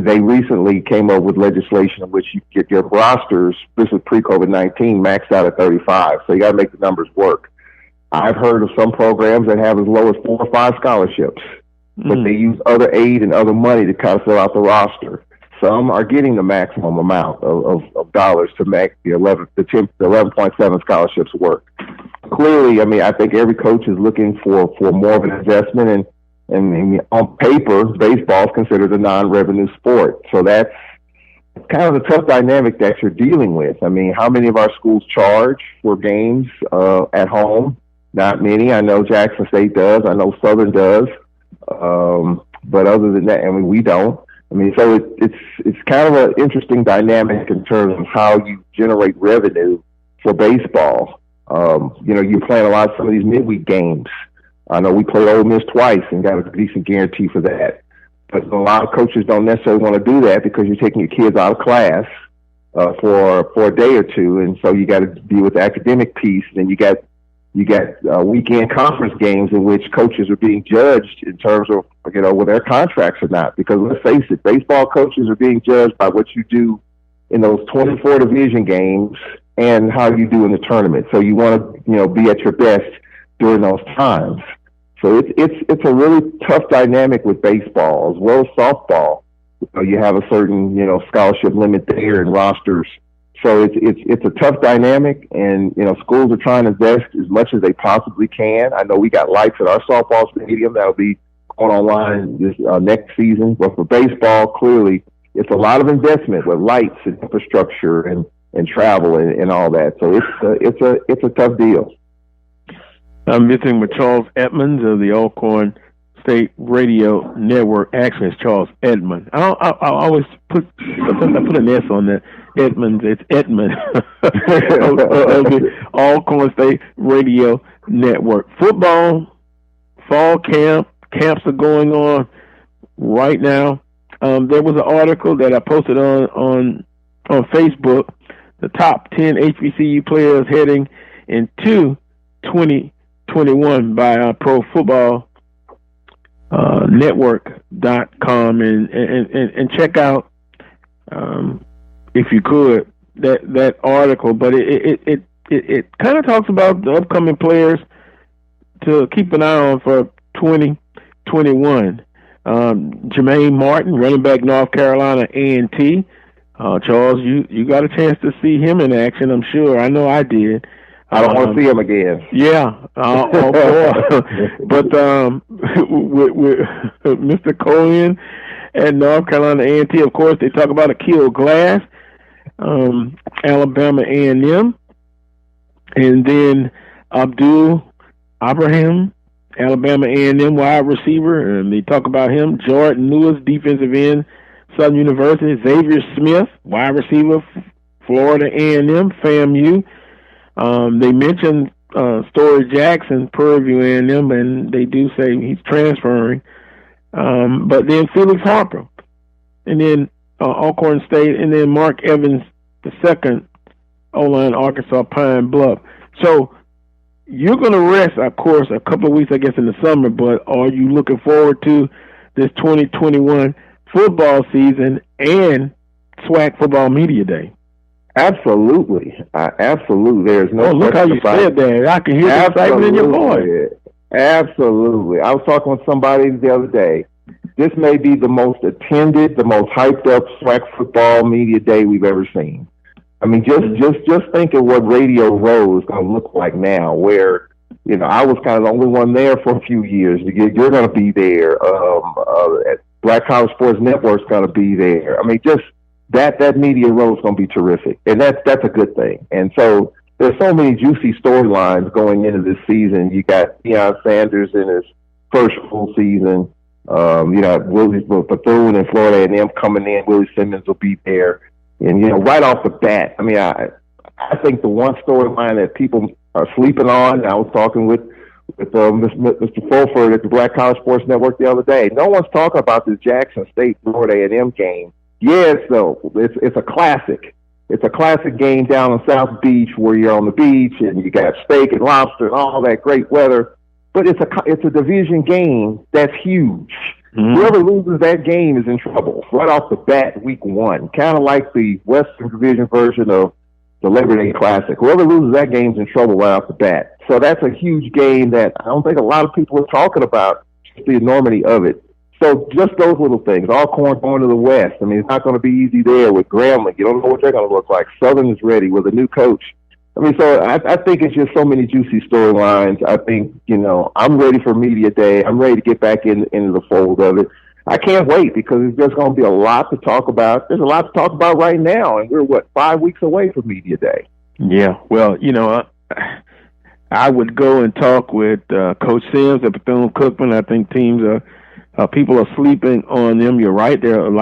they recently came up with legislation in which you get your rosters, this is pre-COVID-19, maxed out at 35. So you got to make the numbers work. I've heard of some programs that have as low as 4 or 5 scholarships, but they use other aid and other money to kind of fill out the roster. Some are getting the maximum amount of dollars to make the 11.7 scholarships work. Clearly, I mean, I think every coach is looking for more of an investment, and on paper, baseball is considered a non-revenue sport. So that's kind of the tough dynamic that you're dealing with. I mean, how many of our schools charge for games at home? Not many. I know Jackson State does. I know Southern does. But other than that, I mean, we don't. I mean, so it's kind of an interesting dynamic in terms of how you generate revenue for baseball. You know, you're playing a lot of some of these midweek games. I know we played Ole Miss twice and got a decent guarantee for that. But a lot of coaches don't necessarily want to do that because you're taking your kids out of class for a day or two, and so you got to deal with the academic piece. And you got weekend conference games in which coaches are being judged in terms of with their contracts or not. Because let's face it, baseball coaches are being judged by what you do in those 24 division games and how you do in the tournament. So you want to be at your best during those times. So it's a really tough dynamic with baseball as well as softball. You have a certain scholarship limit there and rosters. So it's a tough dynamic, and schools are trying to invest as much as they possibly can. I know we got lights at our softball stadium that'll be going online this next season, but for baseball, clearly it's a lot of investment with lights and infrastructure and travel and all that. So it's a tough deal. I'm visiting with Charles Edmonds of the Alcorn State Radio Network. Actually, it's Charles Edmond. I always put an S on that. Edmonds, it's Edmond of the Alcorn State Radio Network. Football, fall camps are going on right now. There was an article that I posted on Facebook, the top 10 HBCU players heading into 2021 by Pro Football Network.com and check out if you could that article. But it kind of talks about the upcoming players to keep an eye on for 2021. Jermaine Martin, running back, North Carolina A&T. Charles, you got a chance to see him in action, I'm sure. I know I did. I don't want to see him again. Yeah. Oh, boy. But with Mr. Cohen at North Carolina A&T, of course, they talk about Akil Glass, Alabama A&M, and then Abdul Abraham, Alabama A&M wide receiver, and they talk about him. Jordan Lewis, defensive end, Southern University. Xavier Smith, wide receiver, Florida A&M, FAMU. They mentioned Story Jackson, Purview A&M, and they do say he's transferring. But then Felix Harper, and then Alcorn State, and then Mark Evans, the second O-line, Arkansas Pine Bluff. So you're going to rest, of course, a couple of weeks, I guess, in the summer, but are you looking forward to this 2021 football season and SWAC Football Media Day? Absolutely. Absolutely. There's no look how you said that. I can hear the excitement in your voice. Absolutely. I was talking with somebody the other day. This may be the most attended, the most hyped up SWAC Football Media Day we've ever seen. I mean, just think of what Radio Row is going to look like now, where, I was kind of the only one there for a few years. You're going to be there. Black College Sports Network is going to be there. I mean, just that media row is going to be terrific, and that's a good thing. And so there's so many juicy storylines going into this season. You got Deion Sanders in his first full season. You got Willie Bethune and Florida A&M coming in. Willie Simmons will be there. And, right off the bat, I mean, I think the one storyline that people are sleeping on, I was talking with Mr. Fulford at the Black College Sports Network the other day. No one's talking about this Jackson State Florida A&M game. Yes, though, it's a classic. It's a classic game down on South Beach where you're on the beach and you got steak and lobster and all that great weather. But it's a division game that's huge. Mm-hmm. Whoever loses that game is in trouble right off the bat, week one. Kind of like the Western Division version of the Labor Day Classic. Whoever loses that game is in trouble right off the bat. So that's a huge game that I don't think a lot of people are talking about, just the enormity of it. So just those little things. Alcorn going to the West. I mean, it's not going to be easy there with Grambling. You don't know what they're going to look like. Southern is ready with a new coach. I mean, so I think it's just so many juicy storylines. I think, I'm ready for Media Day. I'm ready to get back into the fold of it. I can't wait because there's just going to be a lot to talk about. There's a lot to talk about right now, and we're, 5 weeks away from Media Day. Yeah, well, I would go and talk with Coach Sims at Bethune-Cookman. I think teams people are sleeping on them. You're right. There are a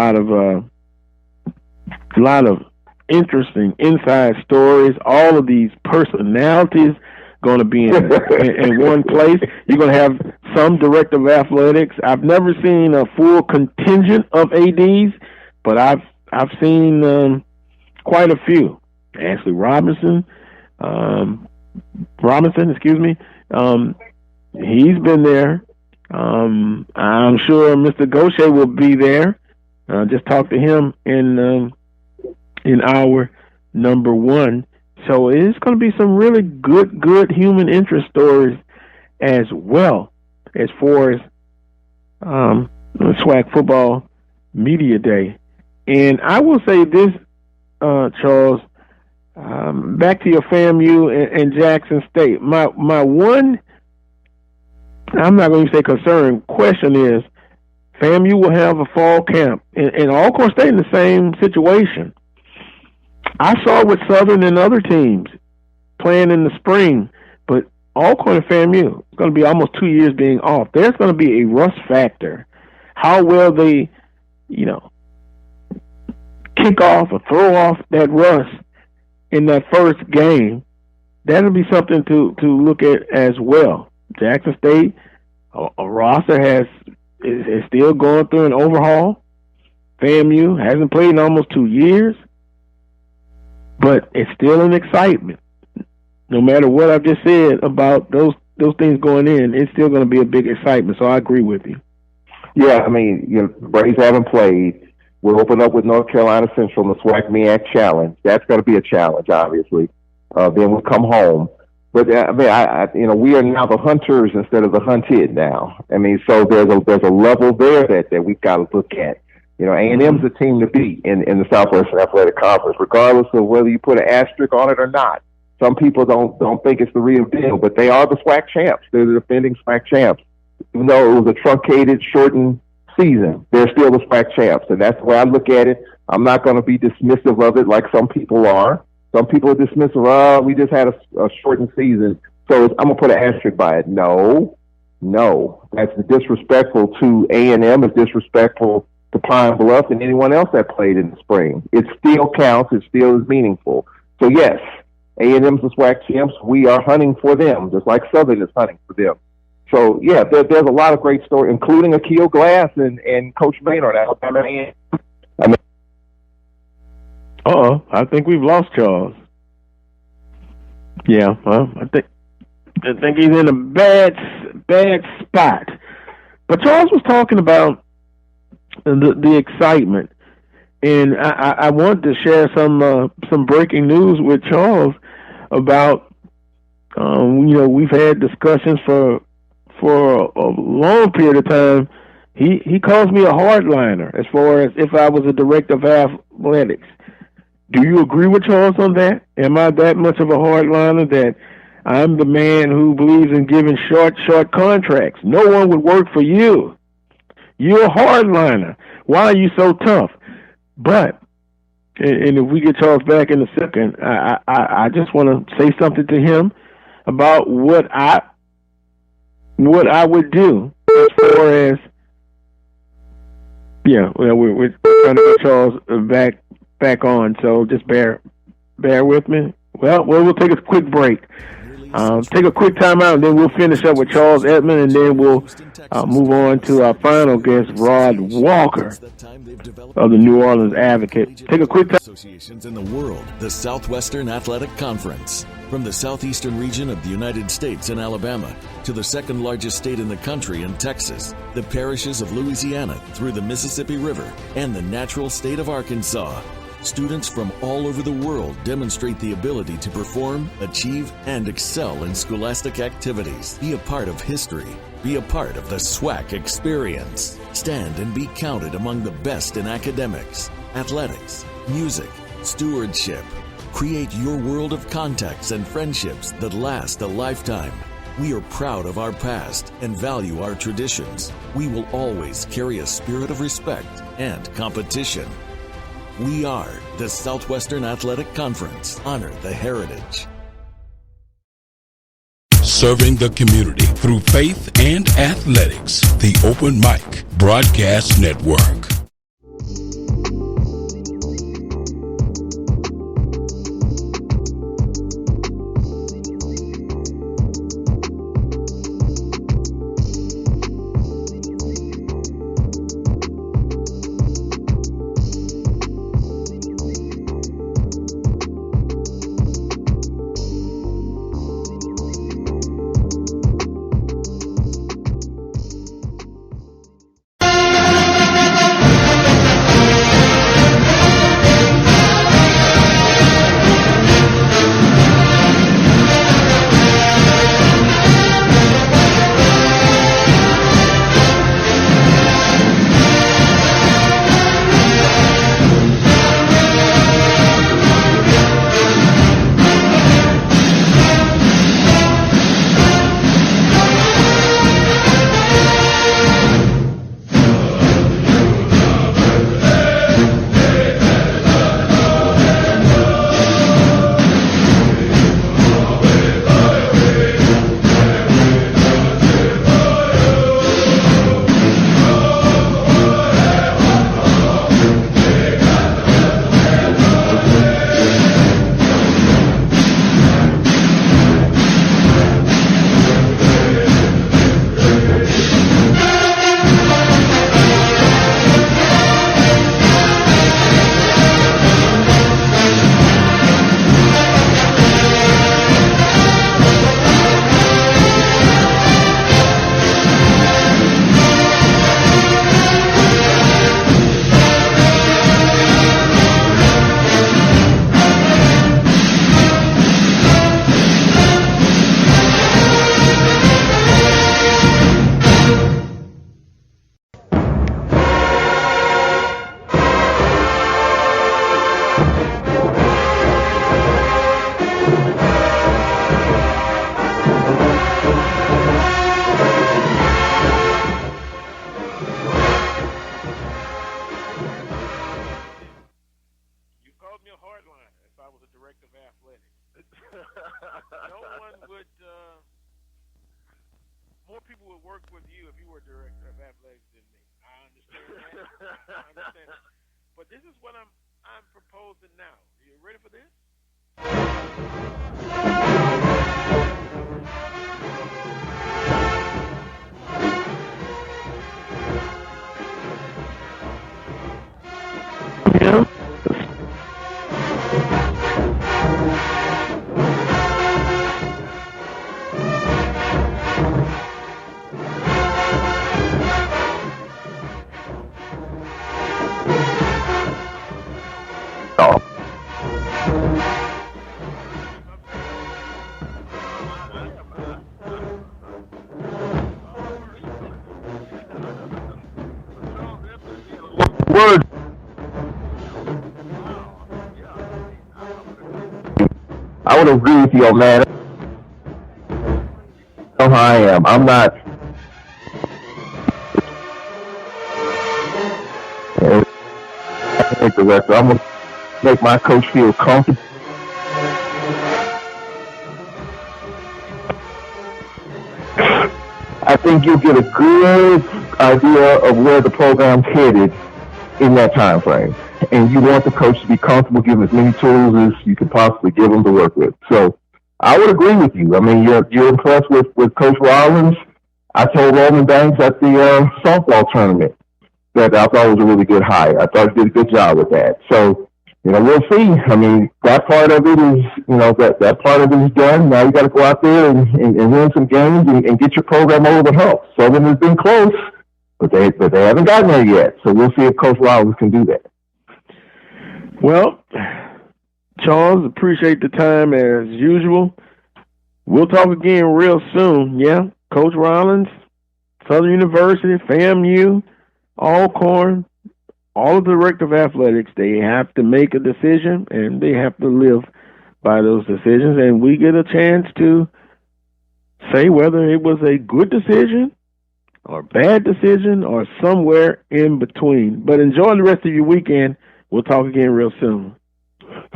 lot of interesting inside stories. All of these personalities going to be in one place. You're going to have some director of athletics. I've never seen a full contingent of ADs, but I've seen quite a few. Ashley Robinson, excuse me. He's been there. I'm sure Mr. Gaucher will be there. Just talked to him in hour number 1. So it's going to be some really good human interest stories as well as far as SWAC football media day. And I will say this, Charles, back to your FAMU and Jackson State. My one, I'm not going to say concern, question is, FAMU will have a fall camp, and Alcorn State in the same situation. I saw with Southern and other teams playing in the spring, but Alcorn and FAMU, it's going to be almost 2 years being off. There's going to be a rust factor. How well they, kick off or throw off that rust in that first game, that'll be something to look at as well. Jackson State, a roster is still going through an overhaul. FAMU hasn't played in almost 2 years. But it's still an excitement. No matter what I've just said about those things going in, it's still going to be a big excitement. So I agree with you. Yeah, I mean, the Braves haven't played. We'll open up with North Carolina Central in the SWAC MEAC Challenge. That's going to be a challenge, obviously. Then we'll come home. But we are now the hunters instead of the hunted now. I mean, so there's a level there that we've got to look at. A&M's a team to beat in the Southwestern Athletic Conference, regardless of whether you put an asterisk on it or not. Some people don't think it's the real deal, but they are the SWAC champs. They're the defending SWAC champs. Even though it was a truncated, shortened season, they're still the SWAC champs, and that's the way I look at it. I'm not going to be dismissive of it like some people are. Some people are dismissive. We just had a shortened season, so I'm going to put an asterisk by it. No, that's disrespectful to A&M. It's disrespectful to Pine Bluff and anyone else that played in the spring. It still counts. It still is meaningful. So yes, A&M's the SWAC champs. We are hunting for them, just like Southern is hunting for them. So yeah, there's a lot of great stories, including Akil Glass and Coach Maynard at Alabama. I think we've lost Charles. Yeah, well, I think he's in a bad spot. But Charles was talking about the excitement, and I wanted to share some breaking news with Charles about we've had discussions for a long period of time. He calls me a hardliner as far as if I was a director of athletics. Do you agree with Charles on that? Am I that much of a hardliner that I'm the man who believes in giving short contracts? No one would work for you. You're a hardliner. Why are you so tough? But, and if we get Charles back in a second, I just want to say something to him about what I would do as far as, we're trying to get Charles back on, so just bear with me. Well, we'll take a quick break. Take a quick time out, and then we'll finish up with Charles Edmond, and then we'll move on to our final guest, Rod Walker of the New Orleans Advocate. Take a quick time. Associations in the world, the Southwestern Athletic Conference. From the southeastern region of the United States and Alabama to the second largest state in the country in Texas, the parishes of Louisiana through the Mississippi River, and the natural state of Arkansas. Students from all over the world demonstrate the ability to perform, achieve, and excel in scholastic activities. Be a part of history. Be a part of the SWAC experience. Stand and be counted among the best in academics, athletics, music, stewardship. Create your world of contacts and friendships that last a lifetime. We are proud of our past and value our traditions. We will always carry a spirit of respect and competition. We are the Southwestern Athletic Conference. Honor the heritage. Serving the community through faith and athletics. The Open Mic Broadcast Network. calls me a hardliner if I was a director of athletics. No one would. More people would work with you if you were director of athletics than me. I understand that. But this is what I'm proposing now. Are you ready for this? Yeah. Word. I would agree with you on that. You know how I am. I'm not. Director. I'm gonna make my coach feel comfortable. I think you'll get a good idea of where the program's headed in that time frame. And you want the coach to be comfortable giving as many tools as you could possibly give them to work with. So I would agree with you. I mean, you're impressed with Coach Rollins. I told Roman Banks at the softball tournament that I thought was a really good hire. I thought he did a good job with that. So, we'll see. I mean, that part of it is, that part of it is done. Now you got to go out there and win some games and get your program over the hump. Southern has been close, but they haven't gotten there yet. So we'll see if Coach Rollins can do that. Well, Charles, appreciate the time as usual. We'll talk again real soon. Yeah, Coach Rollins, Southern University, FAMU, Alcorn, all of the director of athletics, they have to make a decision, and they have to live by those decisions. And we get a chance to say whether it was a good decision or bad decision or somewhere in between. But enjoy the rest of your weekend. We'll talk again real soon.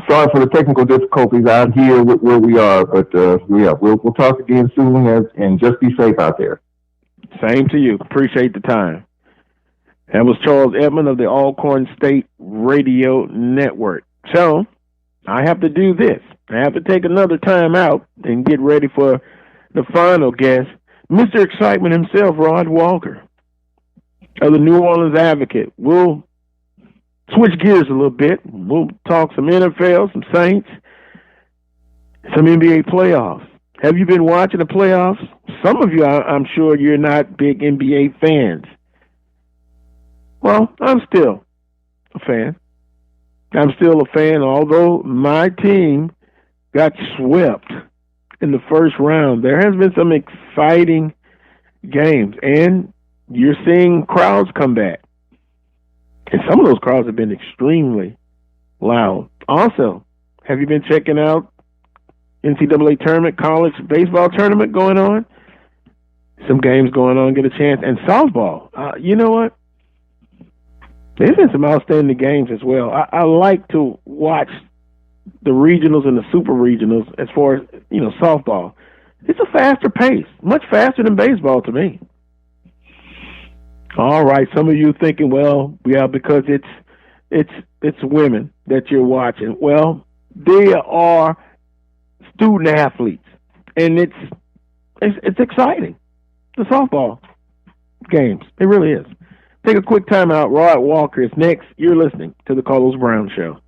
Sorry for the technical difficulties out here where we are, but we'll talk again soon, and just be safe out there. Same to you. Appreciate the time. That was Charles Edmond of the Alcorn State Radio Network. So, I have to do this. I have to take another time out and get ready for the final guest, Mr. Excitement himself, Rod Walker of the New Orleans Advocate. We'll switch gears a little bit. We'll talk some NFL, some Saints, some NBA playoffs. Have you been watching the playoffs? Some of you, I'm sure you're not big NBA fans. Well, I'm still a fan. I'm still a fan, although my team got swept in the first round. There has been some exciting games, and you're seeing crowds come back. And some of those crowds have been extremely loud. Also, have you been checking out NCAA tournament, college baseball tournament going on? Some games going on, get a chance. And softball, you know what? There's been some outstanding games as well. I like to watch the regionals and the super regionals as far as, softball. It's a faster pace, much faster than baseball to me. All right, some of you thinking, well, yeah, because it's women that you're watching. Well, they are student athletes, and it's exciting. The softball games, it really is. Take a quick time out. Rod Walker is next. You're listening to the Carlos Brown Show.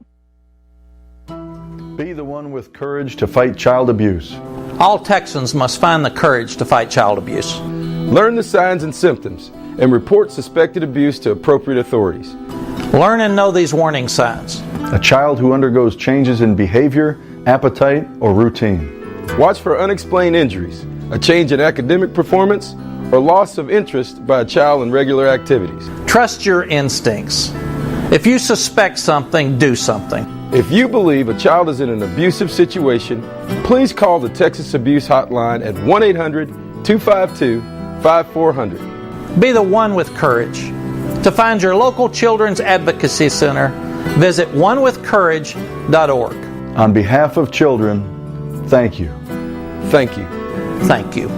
Be the one with courage to fight child abuse. All Texans must find the courage to fight child abuse. Learn the signs and symptoms and report suspected abuse to appropriate authorities. Learn and know these warning signs. A child who undergoes changes in behavior, appetite, or routine. Watch for unexplained injuries, a change in academic performance, or loss of interest by a child in regular activities. Trust your instincts. If you suspect something, do something. If you believe a child is in an abusive situation, please call the Texas Abuse Hotline at 1-800-252-5400. Be the one with courage. To find your local Children's Advocacy Center, Visit onewithcourage.org. On behalf of children, thank you. Thank you. Thank you.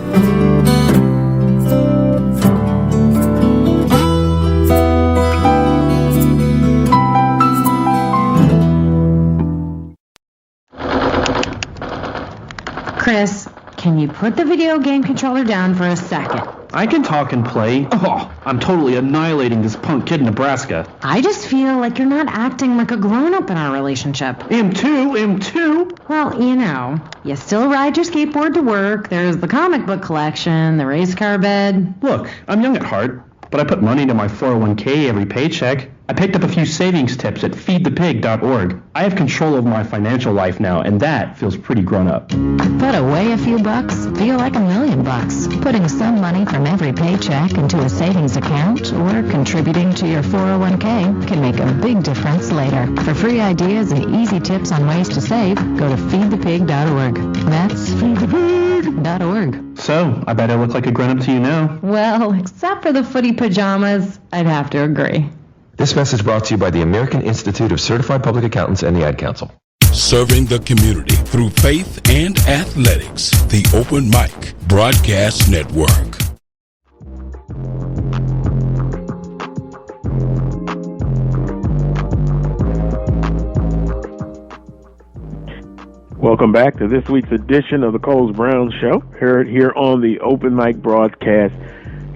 Chris, can you put the video game controller down for a second? I can talk and play. Oh, I'm totally annihilating this punk kid in Nebraska. I just feel like you're not acting like a grown-up in our relationship. Am too. Well, you still ride your skateboard to work, there's the comic book collection, the race car bed. Look, I'm young at heart, but I put money into my 401k every paycheck. I picked up a few savings tips at feedthepig.org. I have control of my financial life now, and that feels pretty grown up. Put away a few bucks, feel like $1 million. Putting some money from every paycheck into a savings account or contributing to your 401k can make a big difference later. For free ideas and easy tips on ways to save, go to feedthepig.org. That's feedthepig.org. So, I bet I look like a grown-up to you now. Well, except for the footy pajamas, I'd have to agree. This message brought to you by the American Institute of Certified Public Accountants and the Ad Council. Serving the community through faith and athletics. The Open Mic Broadcast Network. Welcome back to this week's edition of the Coles Brown Show, heard here on the Open Mic Broadcast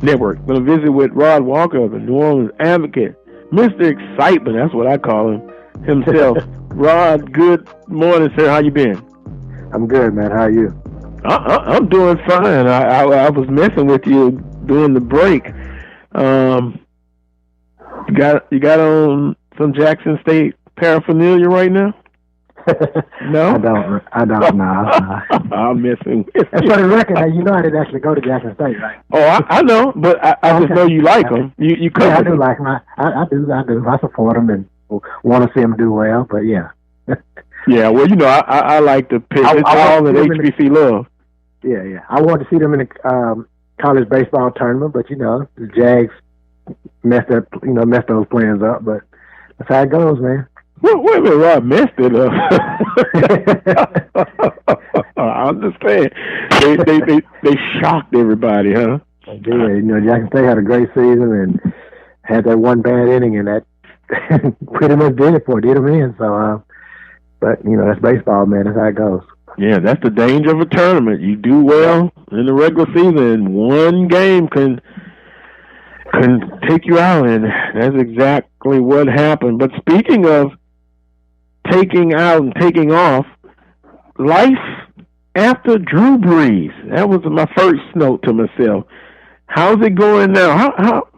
Network. We're going to visit with Rod Walker of the New Orleans Advocate, Mr. Excitement, that's what I call him, himself. Rod, good morning, sir. How you been? I'm good, man. How are you? I'm doing fine. I was messing with you during the break. You got on some Jackson State paraphernalia right now? No? I don't know. I'm messing with you. That's for the record. You know I didn't actually go to Jackson State, right? Oh, I know, but I just know you like them. You I do like them. I do. I support them and want to see them do well, but yeah. Yeah, well, I like to pick. It's all that HBC love. Yeah. I wanted to see them in the college baseball tournament, but the Jags messed those plans up, but that's how it goes, man. Well, wait a minute, Rob messed it up. I understand. They shocked everybody, huh? They did. Jackson State had a great season and had that one bad inning, and that pretty much did them in. So, but that's baseball, man. That's how it goes. Yeah, that's the danger of a tournament. You do well in the regular season, one game can take you out, and that's exactly what happened. But speaking of taking out and taking off, life after Drew Brees. That was my first note to myself. How's it going now? How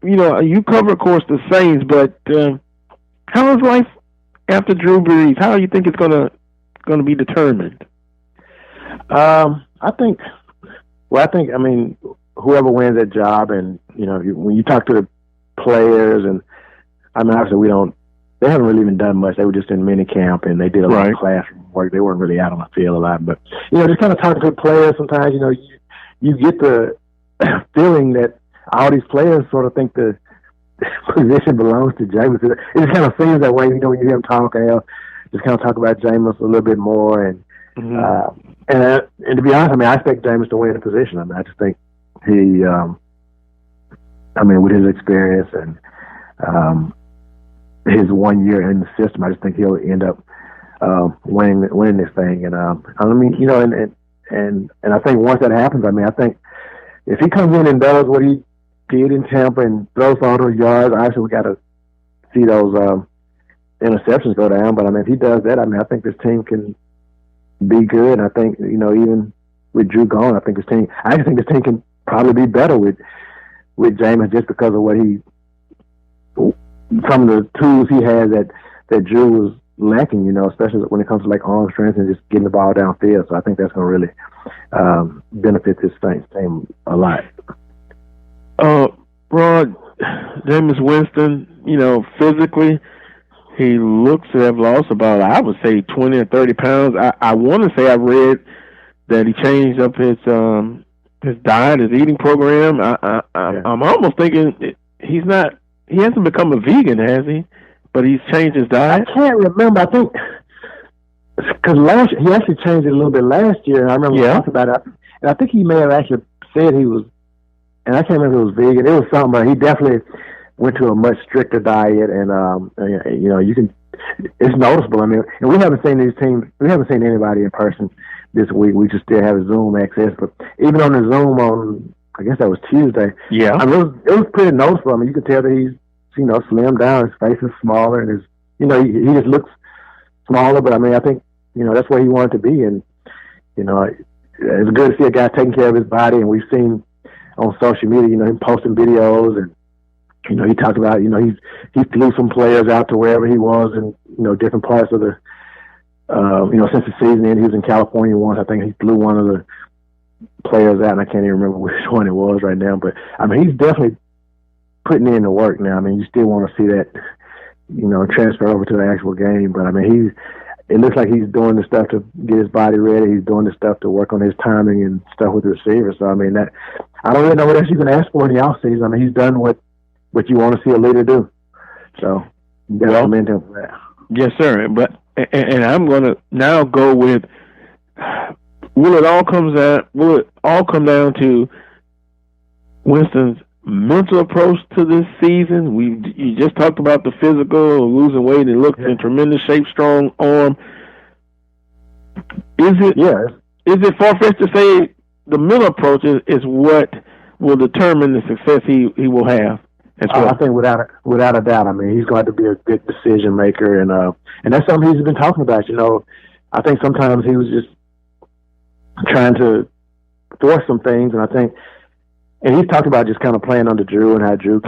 you cover, of course, the Saints, but how is life after Drew Brees? How do you think it's gonna be determined? I think whoever wins that job, and when you talk to the players, and obviously they haven't really even done much. They were just in mini camp and they did a lot of classroom work. They weren't really out on the field a lot, but just kind of talking to the players sometimes, you get the feeling that all these players sort of think the position belongs to Jameis. It just kind of seems that way, when you hear them talk, they'll just kind of talk about Jameis a little bit more, and to be honest, I expect Jameis to win the position. I just think he, with his experience and his 1 year in the system, I just think he'll end up winning this thing. And and I think once that happens, I think if he comes in and does what he did in Tampa and throws all those yards, obviously we got to see those interceptions go down. But if he does that, I think this team can be good. And I think even with Drew gone, I think this team can probably be better with Jameis, just because of some of the tools he has that Drew was lacking, especially when it comes to like arm strength and just getting the ball downfield. So I think that's going to really benefit this team a lot. Rod, Jameis Winston, physically, he looks to have lost about, I would say, 20 or 30 pounds. I want to say I read that he changed up his diet, his eating program. I'm almost thinking he hasn't become a vegan, has he? but he's changed his diet? I can't remember. I think because he actually changed it a little bit last year, and I remember talking about it. And I think he may have actually said he was, and I can't remember if it was vegan. It was something, but he definitely went to a much stricter diet, and you can. It's noticeable. I mean, and we haven't seen these teams. We haven't seen anybody in person this week. We just still have Zoom access, but even on the Zoom on, I guess that was Tuesday. Yeah, I mean, it was pretty noticeable. I mean, you could tell that he's slimmed down. His face is smaller, and he just looks smaller. But I mean, I think that's where he wanted to be, and it's good to see a guy taking care of his body. And we've seen on social media, him posting videos, and he talked about he flew some players out to wherever he was in different parts of the since the season ended. He was in California once. I think he flew one of the players out, and I can't even remember which one it was right now. But I mean, he's definitely putting in the work now. I mean, you still want to see that transfer over to the actual game, but I mean it looks like he's doing the stuff to get his body ready. He's doing the stuff to work on his timing and stuff with the receivers. So I mean, that I don't really know what else you can ask for in the offseason. I mean, he's done what you want to see a leader do. So you got to commend him for that. Yes, sir. But and I'm going to now go with, will it all come down to Winston's mental approach to this season? You just talked about the physical, losing weight, and looked in tremendous shape, strong arm. Is it far-fetched to say the mental approach is what will determine the success he will have? I think without a doubt. I mean, he's going to be a good decision maker, and that's something he's been talking about. I think sometimes he was just trying to force some things, and he's talked about just kind of playing under Drew, and how Drew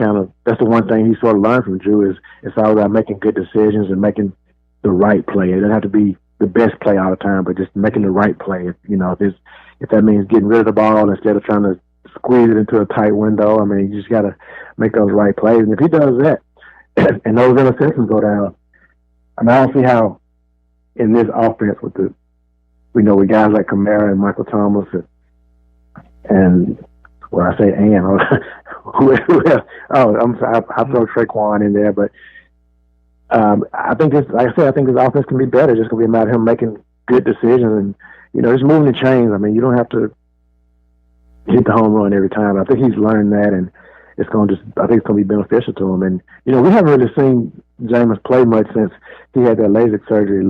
that's the one thing he sort of learned from Drew is it's all about making good decisions and making the right play. It doesn't have to be the best play all the time, but just making the right play. If that means getting rid of the ball instead of trying to squeeze it into a tight window. I mean, you just got to make those right plays. And if he does that, and those interceptions go down, I mean, I don't see how in this offense with with guys like Kamara and Michael Thomas and I say who else? Oh, I'm sorry, I throw Traquan in there, but I think this offense can be better. It's just going to be a matter of him making good decisions and just moving the chains. I mean, you don't have to hit the home run every time. I think he's learned that, and I think it's going to be beneficial to him. And we haven't really seen Jameis play much since he had that LASIK surgery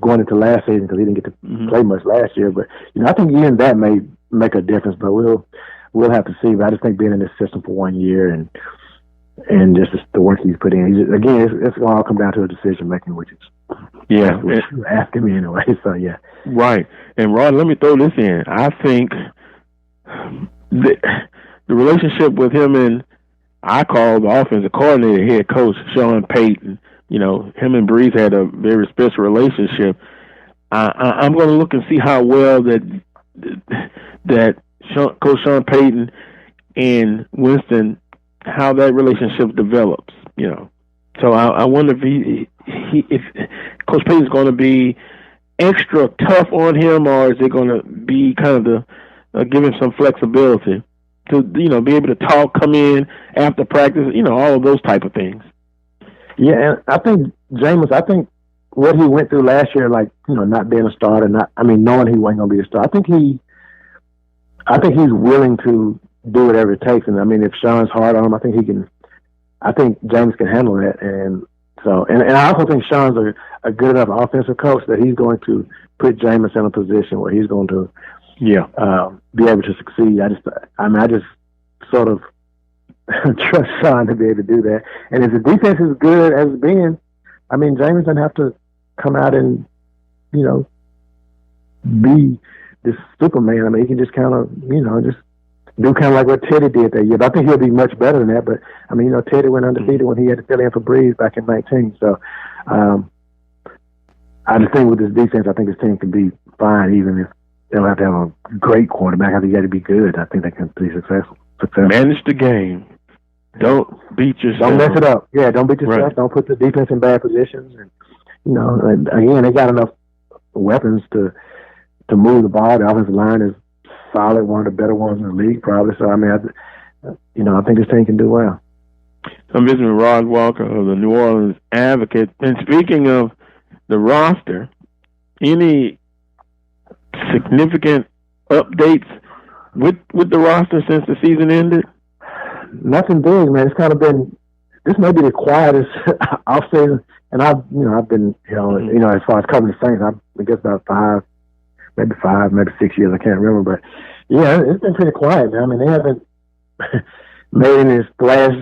going into last season, because he didn't get to play much last year. But I think even that may make a difference. But we'll have to see. But I just think being in this system for 1 year and just the work he's put in, it's going to all come down to a decision making, which is what you're asking me anyway. So yeah. Right. And Rod, let me throw this in. I think the relationship with him and I call the offensive coordinator, head coach Sean Payton, him and Breeze had a very special relationship. I'm going to look and see how well that Coach Sean Payton and Winston, how that relationship develops. So I wonder if Coach Payton's going to be extra tough on him, or is it going to be kind of give him some flexibility to be able to come in after practice, all of those type of things. Yeah, and I think Jameis, what he went through last year, not being a starter, knowing he wasn't going to be a starter, I think he's willing to do whatever it takes. And if Sean's hard on him, I think Jameis can handle that. And so, and I also think Sean's a good enough offensive coach that he's going to put Jameis in a position where he's going to be able to succeed. I just sort of trust Sean to be able to do that. And if the defense is good as it's been, Jameis doesn't have to come out and, be this Superman. He can just kind of, just do kind of like what Teddy did that year. But I think he'll be much better than that. But, Teddy went undefeated when he had to fill in for Breeze back in 19. So I just think with this defense, I think his team can be fine, even if they don't have to have a great quarterback. I think you got to be good. I think they can be successful. Manage the game. Don't beat yourself. Don't mess it up. Yeah, don't beat yourself. Right. Don't put the defense in bad positions. And, again, they got enough weapons to move the ball. The offensive line is solid, one of the better ones in the league, probably. So, I think this team can do well. I'm visiting Rod Walker of the New Orleans Advocate. And speaking of the roster, any significant updates with the roster since the season ended? Nothing big, man. It's kind of been, this may be the quietest off season, and I've been, as far as covering the Saints, I guess about 5, maybe 6 years. I can't remember, but yeah, it's been pretty quiet, man. I mean, they haven't made any splash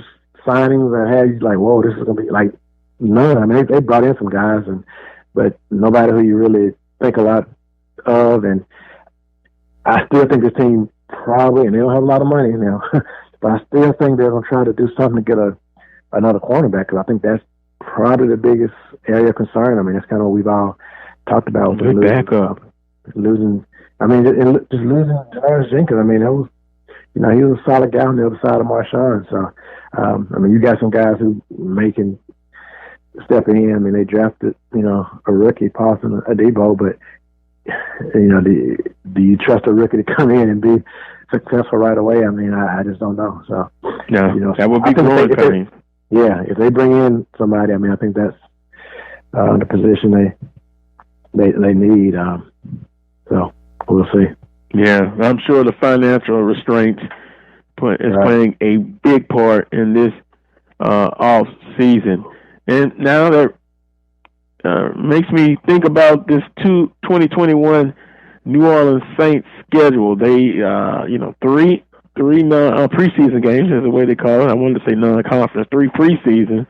signings that had you like, whoa, this is gonna be like none. I mean, they brought in some guys, but nobody who you really think a lot of, and I still think this team probably, and they don't have a lot of money now, but I still think they're going to try to do something to get another cornerback, because I think that's probably the biggest area of concern. I mean, that's kind of what we've all talked about. Losing, I mean, just losing Janoris Jenkins. I mean, that was, he was a solid guy on the other side of Marshawn. So, I mean, you got some guys who making stepping in. I mean, they drafted, a rookie, Paulson Adebo, but do you trust a rookie to come in and be successful right away? I mean, I just don't know. So, that would be growing pains. Yeah, if they bring in somebody, I mean, I think that's the position they need. So we'll see. Yeah, I'm sure the financial restraints is playing a big part in this off season, and now that makes me think about this 2021 New Orleans Saints schedule. They, three preseason games is the way they call it. I wanted to say non-conference, 3 preseason.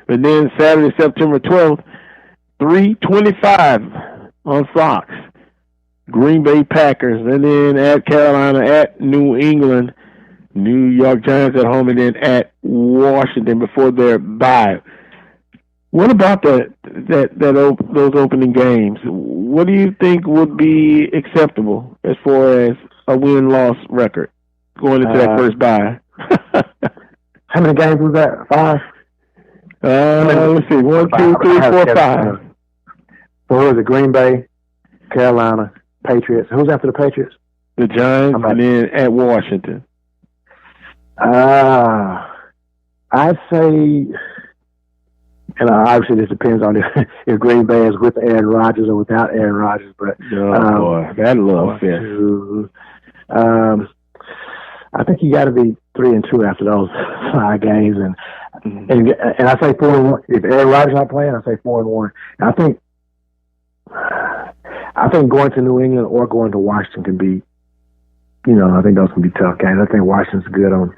And then Saturday, September 12th, 3:25 on Fox. Green Bay Packers, and then at Carolina, at New England, New York Giants at home, and then at Washington before their bye. What about those opening games? What do you think would be acceptable as far as a win-loss record going into that first bye? How many games was that? 5? Let's see. 1, 2, 3, 4, 5. So who was it? Green Bay, Carolina, Patriots. Who's after the Patriots? The Giants, and then at Washington. I'd say, and obviously this depends on if Green Bay is with Aaron Rodgers or without Aaron Rodgers. But boy, that love fest. I think you got to be 3-2 after those 5 games, and I say 4-1. If Aaron Rodgers not playing, I say 4-1. And I think going to New England or going to Washington can be, I think those can be tough games. I think Washington's good on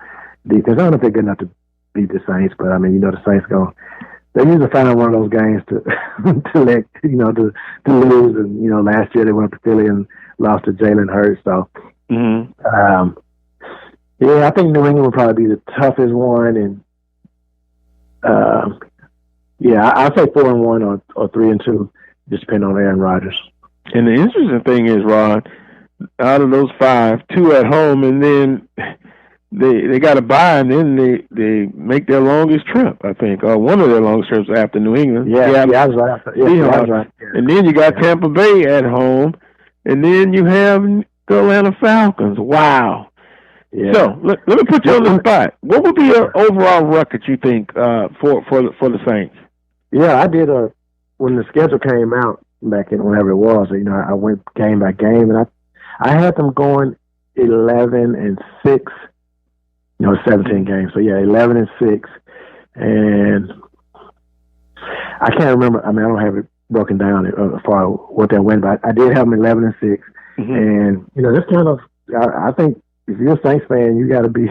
defense. I don't know if they're good enough to beat the Saints, but I mean, the Saints they usually find one of those games to let, to lose. And, last year they went up to Philly and lost to Jalen Hurts. So, I think New England would probably be the toughest one. And, I'd say 4-1 or 3-2, just depending on Aaron Rodgers. And the interesting thing is, Ron, out of those 5, 2 at home, and then they got a bye, and then they make their longest trip, I think, or one of their longest trips after New England. I was right. I was right. And then you got Tampa Bay at home, and then you have the Atlanta Falcons. Wow. Yeah. So let me put you on the spot. What would be your overall record, you think, for the Saints? Yeah, I did when the schedule came out back in whenever it was. I went game by game, and I had them going 11-6. 17 games. So 11-6, and I can't remember. I mean, I don't have it broken down as far as what they went, but I did have them 11-6, and this kind of. I think if you're a Saints fan, you got to be.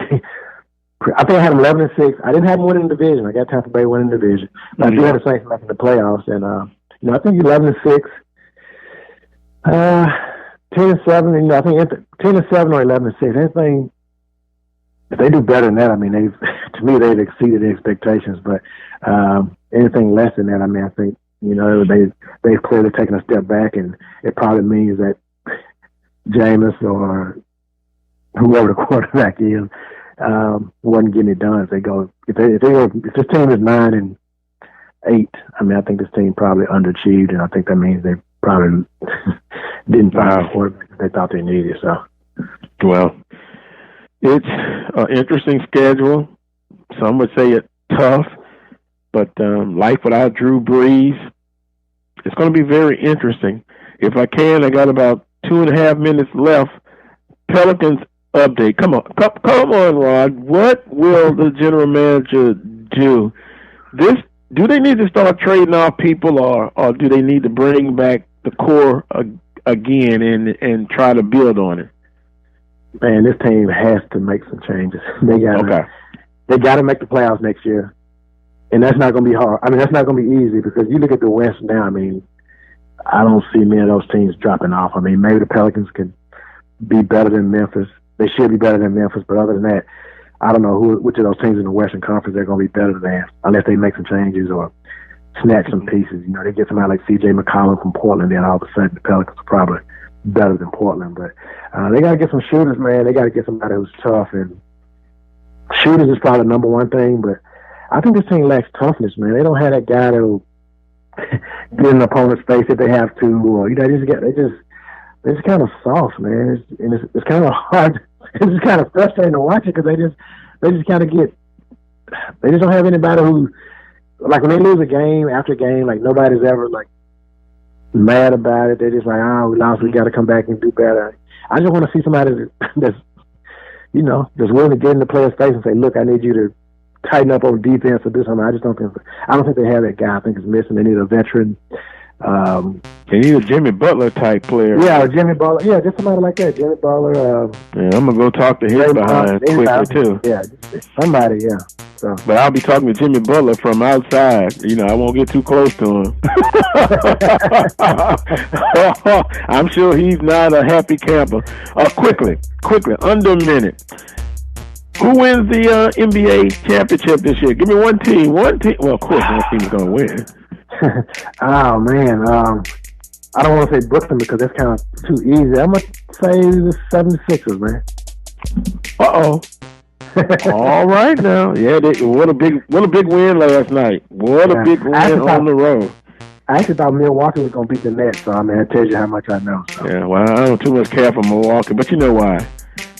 I think I had them 11-6. I didn't have them winning the division. I got Tampa Bay winning the division, but I did have the Saints making the playoffs, and I think 11-6, 10-7. I think 10-7 or 11-6. Anything. If they do better than that, I mean, they've exceeded the expectations. But anything less than that, I mean, I think they've clearly taken a step back, and it probably means that Jameis or whoever the quarterback is wasn't getting it done. If they go, if this team is 9-8, I mean, I think this team probably underachieved, and I think that means they probably didn't find the quarterback that they thought they needed. So, well. It's an interesting schedule. Some would say a tough. But life without Drew Brees, it's going to be very interesting. If I can, I got about 2.5 minutes left. Pelicans update. Come on, Rod. What will the general manager do? Do they need to start trading off people, or do they need to bring back the core again and try to build on it? Man, this team has to make some changes. They got to make the playoffs next year, and that's not going to be hard. I mean, that's not going to be easy because you look at the West now. I mean, I don't see many of those teams dropping off. I mean, maybe the Pelicans could be better than Memphis. They should be better than Memphis, but other than that, I don't know which of those teams in the Western Conference they're going to be better than unless they make some changes or snatch some pieces. You know, they get somebody like C.J. McCollum from Portland, then all of a sudden the Pelicans are probably better than Portland. But they got to get some shooters, man. They got to get somebody who's tough, and shooters is probably the number one thing. But I think this team lacks toughness, man. They don't have that guy that'll get in the opponent's face if they have to, or they're just kind of soft, man. It's kind of hard. It's just kind of frustrating to watch it because they just kind of they just don't have anybody who, like, when they lose a game after game, like, nobody's ever like mad about it. They're just like, we lost, we got to come back and do better. I just want to see somebody that's willing to get in the player's face and say, look, I need you to tighten up on defense or do something. I don't think they have that guy. I think it's missing. They need a veteran. They need a Jimmy Butler type player. Yeah, Jimmy Butler. Yeah, just somebody like that. Jimmy Butler. I'm gonna go talk to his behind quickly too. Yeah, somebody. Yeah. So. But I'll be talking to Jimmy Butler from outside. I won't get too close to him. I'm sure he's not a happy camper. Quickly, under a minute. Who wins the NBA championship this year? Give me one team. Well, of course, one team's gonna win. Oh man, I don't want to say Brooklyn because that's kind of too easy. I'm gonna say the 76ers, man. All right now, yeah. What a big win last night. What a big win on the road. I actually thought Milwaukee was gonna beat the Nets, so I mean, that tells you how much I know. So. Yeah, well, I don't too much care for Milwaukee, but you know why?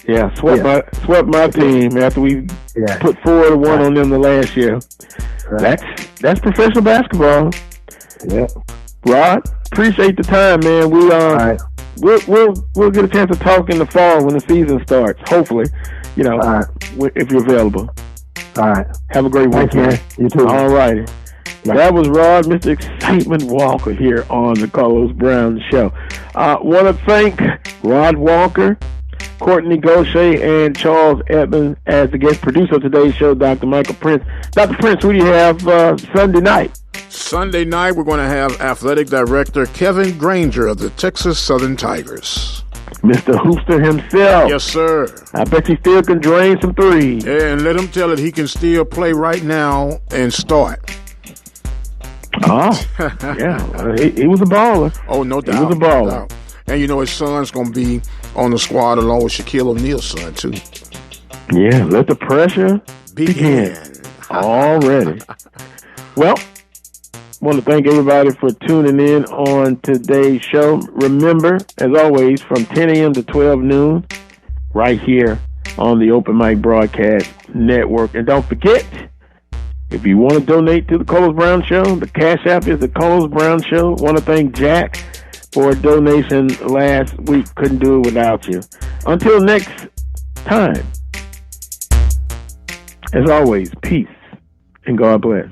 Yeah, swept my team after we put 4-1 on them the last year. Right. That's professional basketball. Yeah. Rod, appreciate the time, man. We'll get a chance to talk in the fall when the season starts. Hopefully, if you're available. All right. Have a great week, man. You too. All righty. That was Rod, Mr. Excitement Walker here on the Carlos Brown Show. Want to thank Rod Walker, Courtney Gaucher, and Charles Edmonds as the guest producer of today's show, Dr. Michael Prince. Dr. Prince, who do you have Sunday night? Sunday night, we're going to have Athletic Director Kevin Granger of the Texas Southern Tigers. Mr. Hoopster himself. Yes, sir. I bet he still can drain some threes. Yeah, and let him tell it he can still play right now and start. Oh, yeah. He was a baller. Oh, no doubt. He was a baller. And his son's going to be on the squad along with Shaquille O'Neal's son, too. Yeah, let the pressure begin. Already. Well, want to thank everybody for tuning in on today's show. Remember, as always, from 10 a.m. to 12 noon, right here on the Open Mic Broadcast Network. And don't forget, if you want to donate to the Carlos Brown Show, the Cash App is the Carlos Brown Show. Want to thank Jack for a donation last week. Couldn't do it without you. Until next time, as always, peace and God bless.